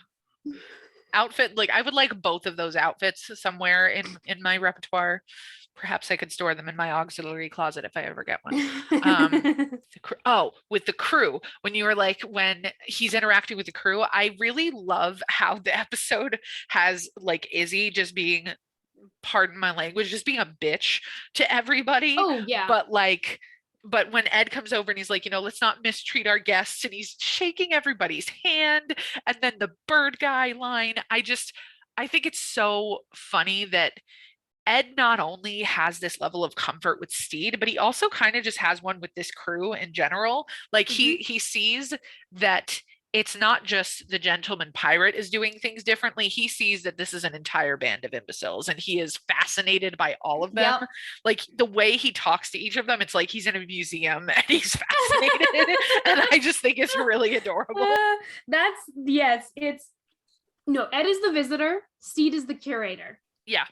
A: Outfit, like I would like both of those outfits somewhere in my repertoire. Perhaps I could store them in my auxiliary closet if I ever get one. With the crew, when you were like, when he's interacting with the crew, I really love how the episode has like Izzy just being, pardon my language, just being a bitch to everybody.
B: Oh yeah.
A: But when Ed comes over and he's like, you know, let's not mistreat our guests, and he's shaking everybody's hand, and then the bird guy line, I think it's so funny that Ed not only has this level of comfort with Stede, but he also kind of just has one with this crew in general. Like he sees that it's not just the gentleman pirate is doing things differently. He sees that this is an entire band of imbeciles, and he is fascinated by all of them. Yep. Like the way he talks to each of them, it's like he's in a museum and he's fascinated. And I just think it's really adorable.
B: Ed is the visitor, Stede is the curator.
A: Yeah.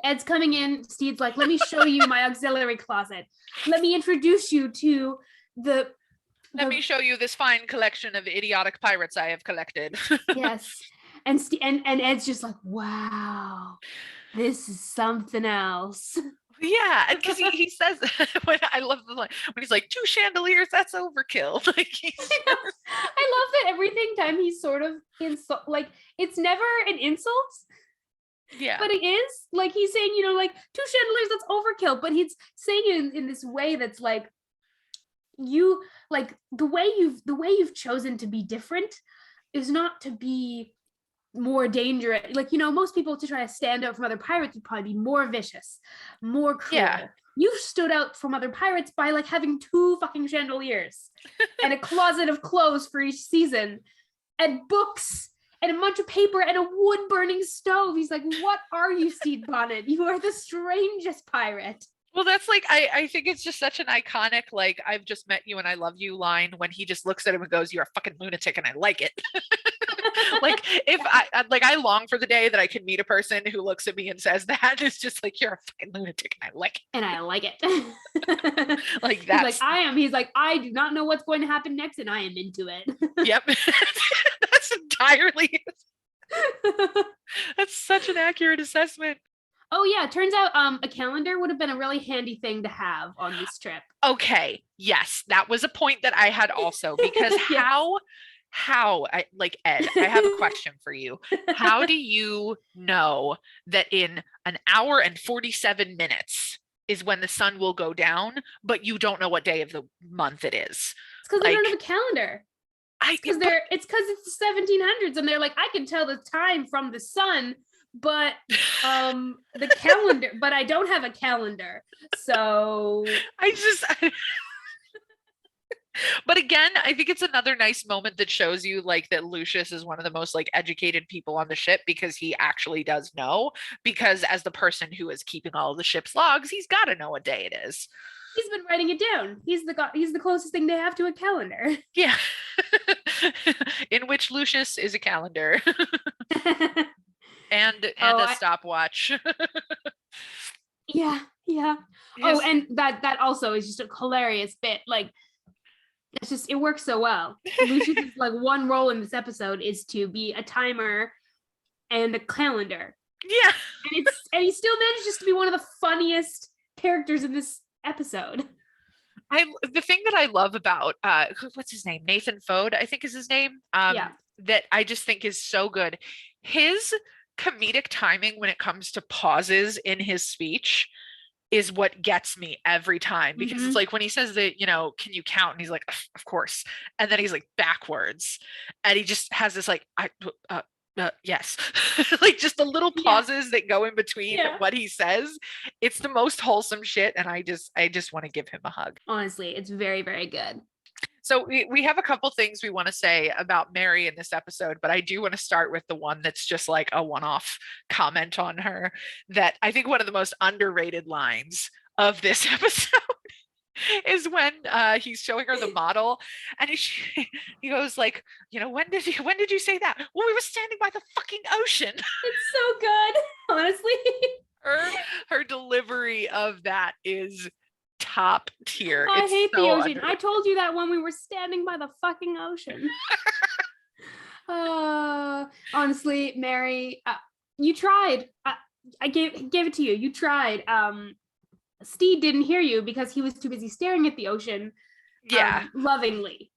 B: Ed's coming in, Stede's like, let me show you my auxiliary closet. Let me introduce you to let
A: me show you this fine collection of idiotic pirates I have collected.
B: Yes. And Ed's just like, wow, this is something else.
A: Yeah, and because he says, when I love the line when he's like, 2 chandeliers, that's overkill. Like
B: I love that every time he's sort of insult, like it's never an insult.
A: Yeah.
B: But it is like he's saying, you know, like 2 chandeliers, that's overkill. But he's saying it in this way that's like, you like the way you've chosen to be different is not to be more dangerous. Like, you know, most people to try to stand out from other pirates would probably be more vicious, more cruel. Yeah. You've stood out from other pirates by like having 2 fucking chandeliers and a closet of clothes for each season and books and a bunch of paper and a wood burning stove. He's like, what are you, Stede Bonnet? You are the strangest pirate.
A: Well, that's like, I think it's just such an iconic, like, I've just met you and I love you line when he just looks at him and goes, you're a fucking lunatic and I like it. Like, if I long for the day that I can meet a person who looks at me and says that. It's just like, you're a fucking lunatic and I like it.
B: And I like it.
A: Like that.
B: He's like, I do not know what's going to happen next and I am into it.
A: Yep. That's entirely, that's such an accurate assessment.
B: Oh yeah, it turns out a calendar would have been a really handy thing to have on this trip.
A: Okay, yes, that was a point that I had also, because yes. Ed, I have a question for you. How do you know that in an hour and 47 minutes is when the sun will go down, but you don't know what day of the month it is?
B: It's because they don't have a calendar. It's because it's the 1700s and they're like, I can tell the time from the sun, but the calendar, but I don't have a calendar. So
A: But again, I think it's another nice moment that shows you like that Lucius is one of the most like educated people on the ship because he actually does know, because as the person who is keeping all of the ship's logs, he's got to know what day it is.
B: He's been writing it down. He's the closest thing they have to a calendar.
A: Yeah. In which Lucius is a calendar. and a stopwatch.
B: Yeah. Oh, and that also is just a hilarious bit. Like, it's just, it works so well. Lucius's like one role in this episode is to be a timer and a calendar.
A: Yeah.
B: And he still manages to be one of the funniest characters in this episode.
A: The thing that I love about what's his name? Nathan Fode, I think is his name. That I just think is so good. His comedic timing when it comes to pauses in his speech is what gets me every time, because it's like when he says that, can you count? And he's like, of course. And then he's like backwards. And he just has this like, yes. Like just the little pauses that go in between what he says. It's the most wholesome shit. And I just want to give him a hug.
B: Honestly, it's very, very good.
A: So we have a couple things we want to say about Mary in this episode, but I do want to start with the one that's just like a one-off comment on her, that I think one of the most underrated lines of this episode is when he's showing her the model, and he goes like, when did you say that? Well, we were standing by the fucking ocean.
B: It's so good, honestly.
A: Her delivery of that is top tier.
B: I hate the ocean. I told you that when we were standing by the fucking ocean. Honestly, Mary, you tried. I gave it to you. You tried. Stede didn't hear you because he was too busy staring at the ocean. Lovingly.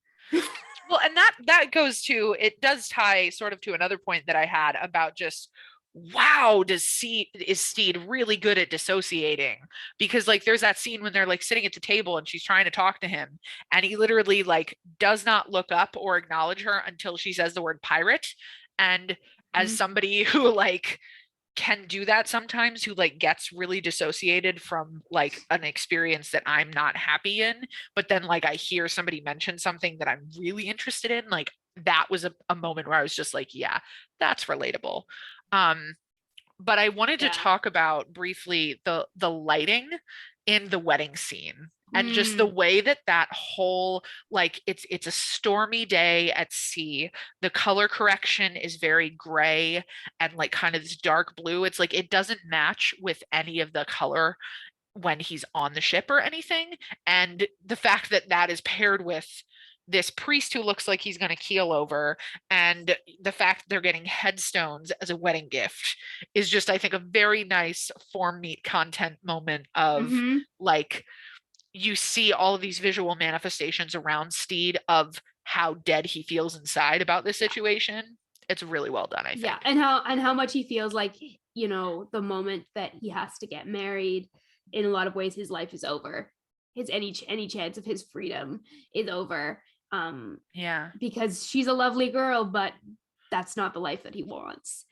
A: Well, and that goes to, it does tie sort of to another point that I had about just, wow, is Stede really good at dissociating? Because like there's that scene when they're like sitting at the table and she's trying to talk to him, and he literally like does not look up or acknowledge her until she says the word pirate. And as somebody who like can do that sometimes, who like gets really dissociated from like an experience that I'm not happy in, but then like I hear somebody mention something that I'm really interested in, like that was a moment where I was just like, yeah, that's relatable. But I wanted to talk about briefly the lighting in the wedding scene, and just the way that whole, like it's a stormy day at sea. The color correction is very gray and like kind of this dark blue. It's like it doesn't match with any of the color when he's on the ship or anything. And the fact that is paired with this priest who looks like he's going to keel over, and the fact they're getting headstones as a wedding gift is just, I think, a very nice form meet content moment of like, you see all of these visual manifestations around Stede of how dead he feels inside about this situation. It's really well done, I think.
B: Yeah, and how much he feels like, the moment that he has to get married, in a lot of ways his life is over. His any chance of his freedom is over. Because she's a lovely girl, but that's not the life that he wants.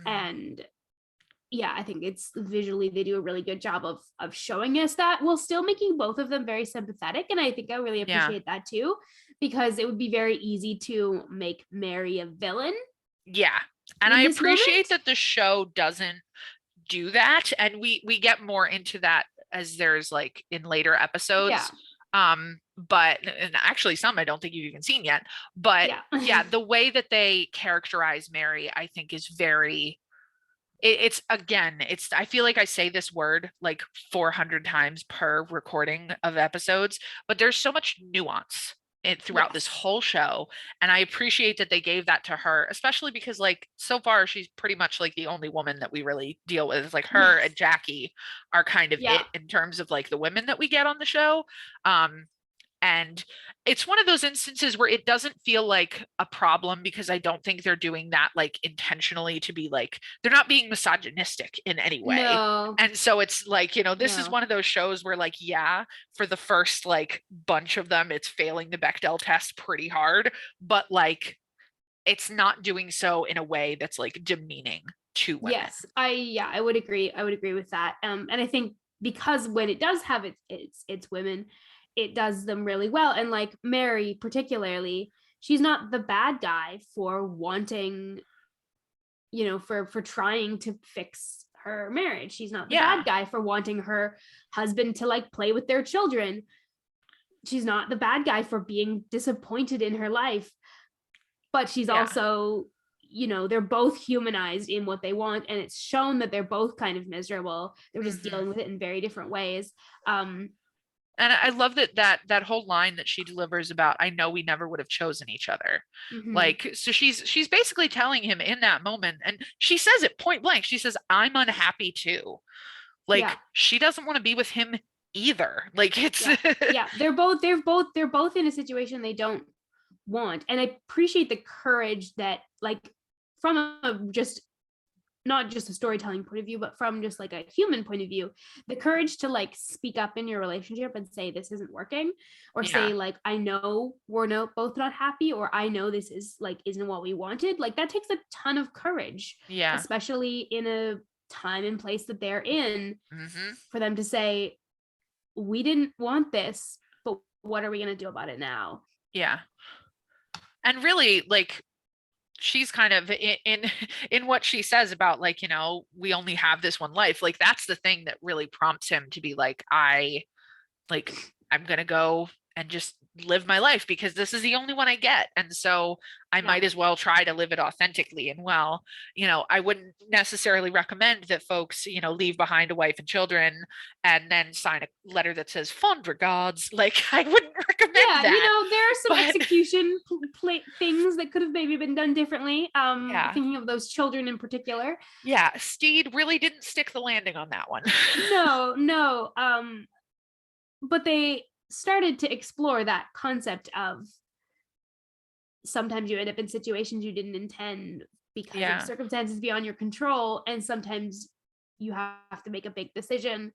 B: And I think it's visually, they do a really good job of showing us that, while still making both of them very sympathetic. And I think I really appreciate that too, because it would be very easy to make Mary a villain.
A: Yeah. And I appreciate that the show doesn't do that. And we get more into that as there's like in later episodes. But, and actually some I don't think you've even seen yet, but the way that they characterize Mary, I think is very, it's I feel like I say this word like 400 times per recording of episodes, but there's so much nuance throughout this whole show. And I appreciate that they gave that to her, especially because like so far she's pretty much like the only woman that we really deal with. It's like her and Jackie are kind of it in terms of like the women that we get on the show. And it's one of those instances where it doesn't feel like a problem, because I don't think they're doing that like intentionally to be like, they're not being misogynistic in any way.
B: No.
A: And so it's like, this is one of those shows where like, for the first like bunch of them, it's failing the Bechdel test pretty hard, but like, it's not doing so in a way that's like demeaning to women.
B: Yes, I would agree. I would agree with that. And I think because when it does have its women, it does them really well. And like Mary particularly, she's not the bad guy for wanting, you know, for trying to fix her marriage. She's not the bad guy for wanting her husband to like play with their children. She's not the bad guy for being disappointed in her life. But she's also, you know, they're both humanized in what they want, and it's shown that they're both kind of miserable. They're just dealing with it in very different ways.
A: And I love that whole line that she delivers about, I know we never would have chosen each other. Like, so she's basically telling him in that moment, and she says it point blank. She says, I'm unhappy too. Like, she doesn't want to be with him either. Like, it's
B: they're both in a situation they don't want. And I appreciate the courage that, like, from a just not just a storytelling point of view, but from just like a human point of view, the courage to like speak up in your relationship and say this isn't working, or say like, I know we're both not happy, or I know this is like isn't what we wanted. Like that takes a ton of courage, especially in a time and place that they're in, for them to say, we didn't want this, but what are we going to do about it now?
A: And really, like, she's kind of in what she says about, like, you know, we only have this one life. Like, that's the thing that really prompts him to be like, I'm going to go and just live my life because this is the only one I get. And so I might as well try to live it authentically. And well, you know, I wouldn't necessarily recommend that folks, you know, leave behind a wife and children and then sign a letter that says fond regards. Like, I wouldn't recommend that.
B: You know, there are some execution things that could have maybe been done differently. Thinking of those children in particular.
A: Stede really didn't stick the landing on that one.
B: No. But they started to explore that concept of sometimes you end up in situations you didn't intend because of circumstances beyond your control, and sometimes you have to make a big decision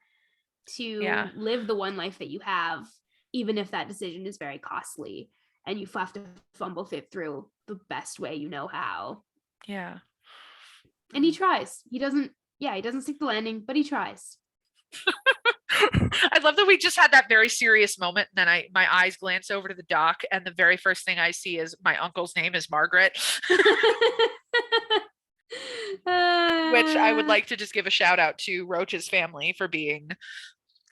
B: to live the one life that you have, even if that decision is very costly, and you have to fumble fit through the best way you know how. And he tries. He doesn't stick the landing, but he tries.
A: I love that we just had that very serious moment, and then my eyes glance over to the dock, and the very first thing I see is my uncle's name is Margaret. Which I would like to just give a shout out to Roach's family for being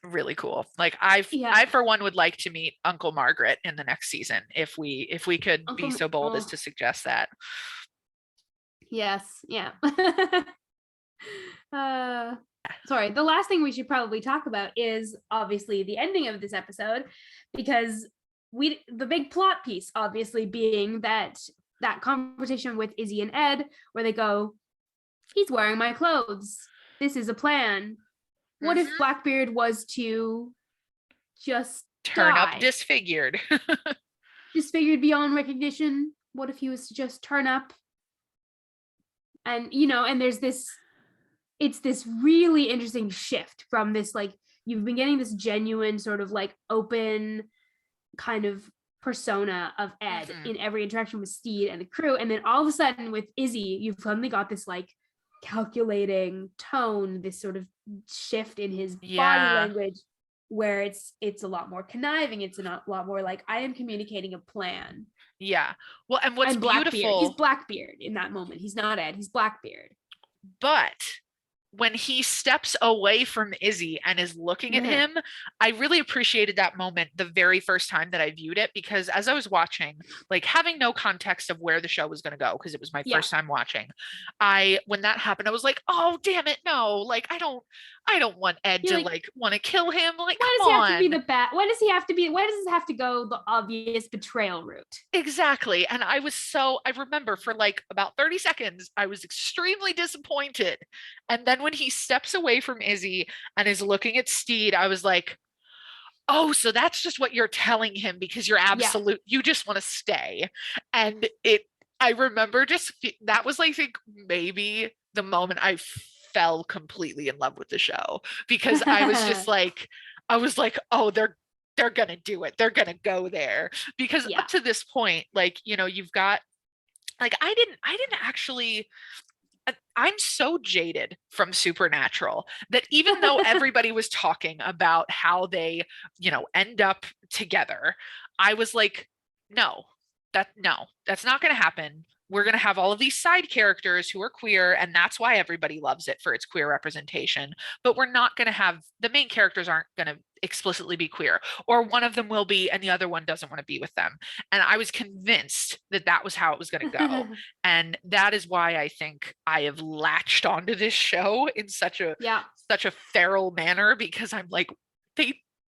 A: really cool. Like, I for one would like to meet Uncle Margaret in the next season if we could be so bold as to suggest that.
B: Sorry, the last thing we should probably talk about is obviously the ending of this episode, because the big plot piece obviously being that conversation with Izzy and Ed where they go, he's wearing my clothes, this is a plan. What if Blackbeard was to just
A: turn up disfigured
B: beyond recognition? What if he was to just turn up? And, you know, and there's this, it's this really interesting shift from this, like, you've been getting this genuine sort of like open kind of persona of Ed in every interaction with Stede and the crew. And then all of a sudden with Izzy, you've suddenly got this like calculating tone, this sort of shift in his body language where it's a lot more conniving. It's a lot more like, I am communicating a plan.
A: Well, and what's beautiful,
B: he's Blackbeard in that moment. He's not Ed, he's Blackbeard.
A: But when he steps away from Izzy and is looking at him, I really appreciated that moment the very first time that I viewed it, because as I was watching, like, having no context of where the show was going to go, because it was my first time watching, when that happened, I was like, oh, damn it, no, like, I don't want Ed to like want to kill him. Like,
B: why does he have to be the bad? Why does it have to go the obvious betrayal route?
A: Exactly. And I remember for like about 30 seconds, I was extremely disappointed. And then when he steps away from Izzy and is looking at Stede, I was like, oh, so that's just what you're telling him, because you're you just want to stay. And I remember that was like, I think maybe the moment I fell completely in love with the show, because I was just like, oh, they're gonna do it, they're gonna go there, because up to this point, like, you know, you've got, like, I didn't actually, I'm so jaded from Supernatural that even though everybody was talking about how they, end up together, I was like, no, that's not going to happen. We're going to have all of these side characters who are queer, and that's why everybody loves it for its queer representation. But we're not going to have the main characters aren't going to explicitly be queer, or one of them will be, and the other one doesn't want to be with them. And I was convinced that that was how it was going to go. And that is why I think I have latched onto this show in such a feral manner, because I'm like,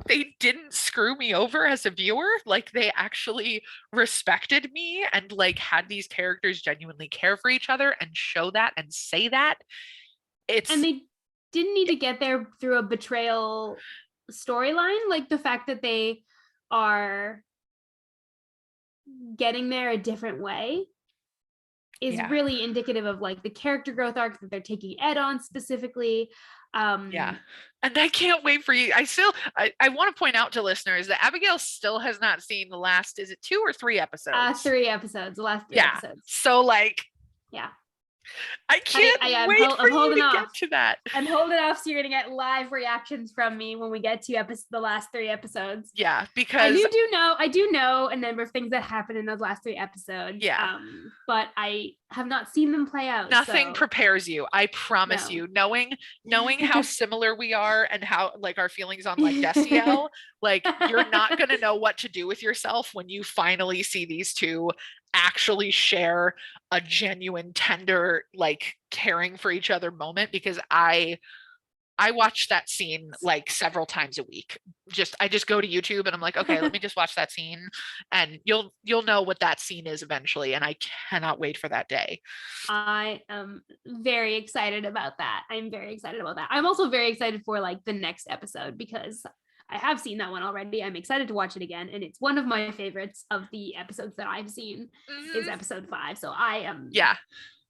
A: they didn't screw me over as a viewer. Like, they actually respected me and like had these characters genuinely care for each other and show that and say that.
B: And they didn't need to get there through a betrayal storyline. Like, the fact that they are getting there a different way is really indicative of like the character growth arc that they're taking Ed on specifically.
A: And I can't wait for you. I want to point out to listeners that Abigail still has not seen the last, is it 2 or 3 episodes?
B: 3 episodes, the last 3 episodes.
A: So like, I can't wait for you to get to that.
B: I'm holding off, so you're gonna get live reactions from me when we get to the last 3 episodes.
A: Yeah, because
B: I do know a number of things that happen in those last 3 episodes.
A: Yeah.
B: But I have not seen them play out.
A: Nothing prepares you. I promise you. Knowing how similar we are and how like our feelings on like Desiel, like you're not gonna know what to do with yourself when you finally see these two actually share a genuine, tender, like caring for each other moment, because I watch that scene like several times a week. I just go to YouTube and I'm like, okay, let me just watch that scene, and you'll know what that scene is eventually, and I cannot wait for that day.
B: I am very excited about that. I'm also very excited for like the next episode, because I have seen that one already. I'm excited to watch it again, and it's one of my favorites of the episodes that I've seen is episode 5. So I am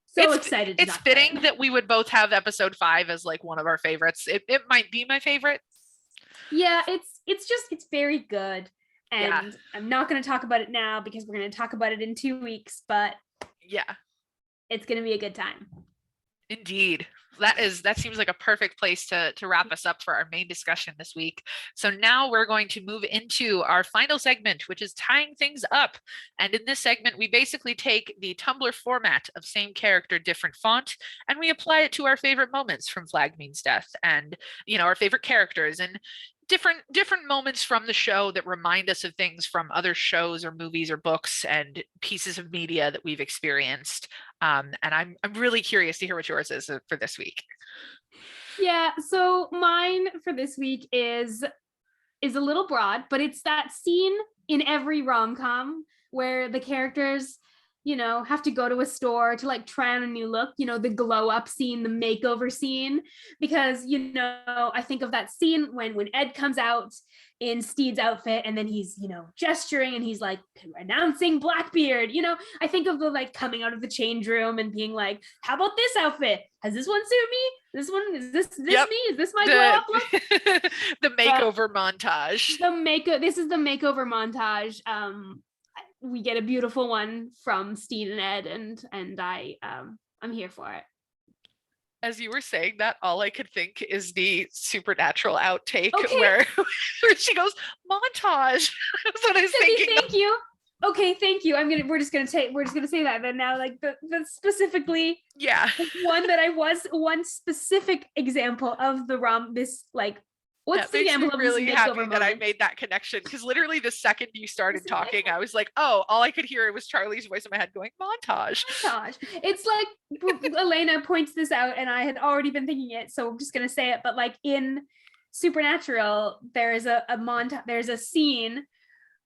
B: so excited.
A: It's fitting that we would both have episode 5 as like one of our favorites. It might be my favorite.
B: Yeah, it's very good. And I'm not going to talk about it now because we're going to talk about it in 2 weeks, but it's going to be a good time.
A: Indeed. That seems like a perfect place to wrap us up for our main discussion this week. So now we're going to move into our final segment, which is tying things up. And in this segment, we basically take the Tumblr format of same character, different font, and we apply it to our favorite moments from Flag Means Death, and our favorite characters and different moments from the show that remind us of things from other shows or movies or books and pieces of media that we've experienced. And I'm really curious to hear what yours is for this week.
B: Yeah, so mine for this week is a little broad, but it's that scene in every rom-com where the characters have to go to a store to like try on a new look, the glow up scene, the makeover scene, because, I think of that scene when Ed comes out in Stede's outfit and then he's, gesturing and he's like announcing Blackbeard, I think of the like coming out of the change room and being like, how about this outfit? Has this one suit me? This one, is this me? Is this my glow up look?
A: The makeover montage.
B: This is the makeover montage. We get a beautiful one from Stede and Ed, and I'm here for it.
A: As you were saying that, all I could think is the Supernatural outtake where she goes, montage. That's what I was thinking.
B: Thank you. Okay, thank you. We're just gonna say that. Then now, like the specifically, one specific example of this like. What's the example of
A: really happy that I made that connection, because literally the second you started talking, I was like, oh, all I could hear was Charlie's voice in my head going, montage.
B: It's like Elayna points this out and I had already been thinking it, so I'm just gonna say it. But like in Supernatural, there is a montage. There's a scene,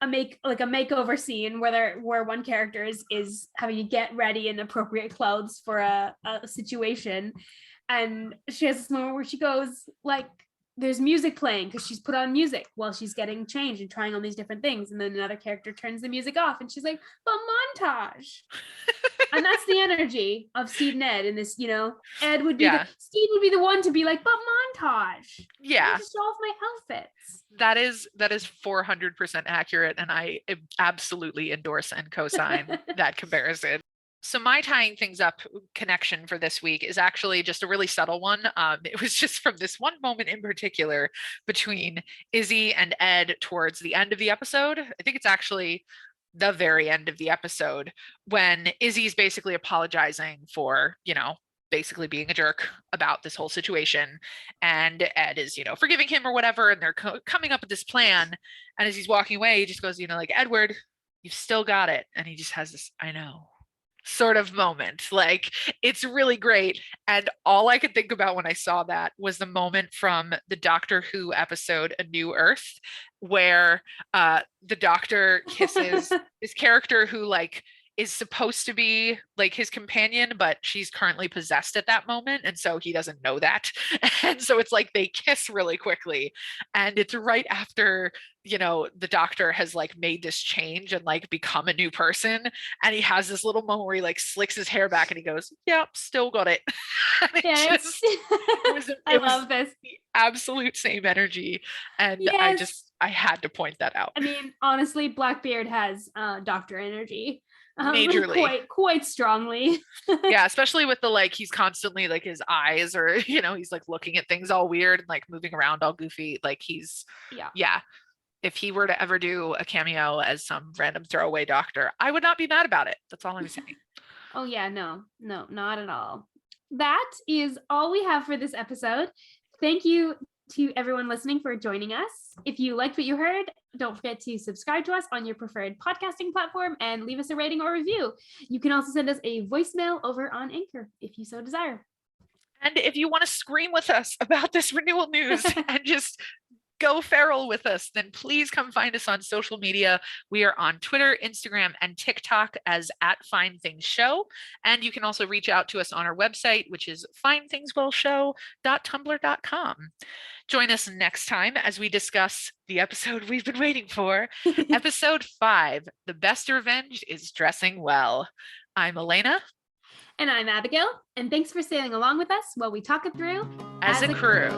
B: a makeover scene where one character is having to get ready in appropriate clothes for a situation, and she has this moment where she goes like, there's music playing because she's put on music while she's getting changed and trying all these different things. And then another character turns the music off and she's like, but montage. And that's the energy of Stede and Ed in this, Stede would be the one to be like, but montage.
A: Yeah.
B: Just show off my outfits.
A: That is 400% accurate. And I absolutely endorse and co-sign that comparison. So my tying things up connection for this week is actually just a really subtle one. It was just from this one moment in particular between Izzy and Ed towards the end of the episode. I think it's actually the very end of the episode when Izzy's basically apologizing for, basically being a jerk about this whole situation. And Ed is, forgiving him or whatever. And they're coming up with this plan. And as he's walking away, he just goes, like, Edward, you've still got it. And he just has this, I know, sort of moment. Like, it's really great. And all I could think about when I saw that was the moment from the Doctor Who episode A New Earth, where the Doctor kisses his character who like is supposed to be like his companion, but she's currently possessed at that moment. And so he doesn't know that. And so it's like they kiss really quickly. And it's right after, the Doctor has like made this change and like become a new person. And he has this little moment where he like slicks his hair back and he goes, yep, still got it.
B: I love this.
A: The absolute same energy. And yes. I had to point that out.
B: I mean, honestly, Blackbeard has Doctor energy.
A: Majorly.
B: Quite strongly.
A: Yeah, especially with the like he's constantly like his eyes or he's like looking at things all weird and like moving around all goofy. Like he's yeah. If he were to ever do a cameo as some random throwaway doctor, I would not be mad about it. That's all I'm saying.
B: Oh yeah, no, not at all. That is all we have for this episode. Thank you to everyone listening for joining us. If you liked what you heard, don't forget to subscribe to us on your preferred podcasting platform and leave us a rating or review. You can also send us a voicemail over on Anchor if you so desire.
A: And if you want to scream with us about this renewal news and just go feral with us, then please come find us on social media. We are on Twitter, Instagram, and TikTok as @FindThingsShow. And you can also reach out to us on our website, which is findthingswellshow.tumblr.com. Join us next time as we discuss the episode we've been waiting for, episode 5, The Best Revenge is Dressing Well. I'm Elayna.
B: And I'm Abigail. And thanks for sailing along with us while we talk it through
A: as a crew.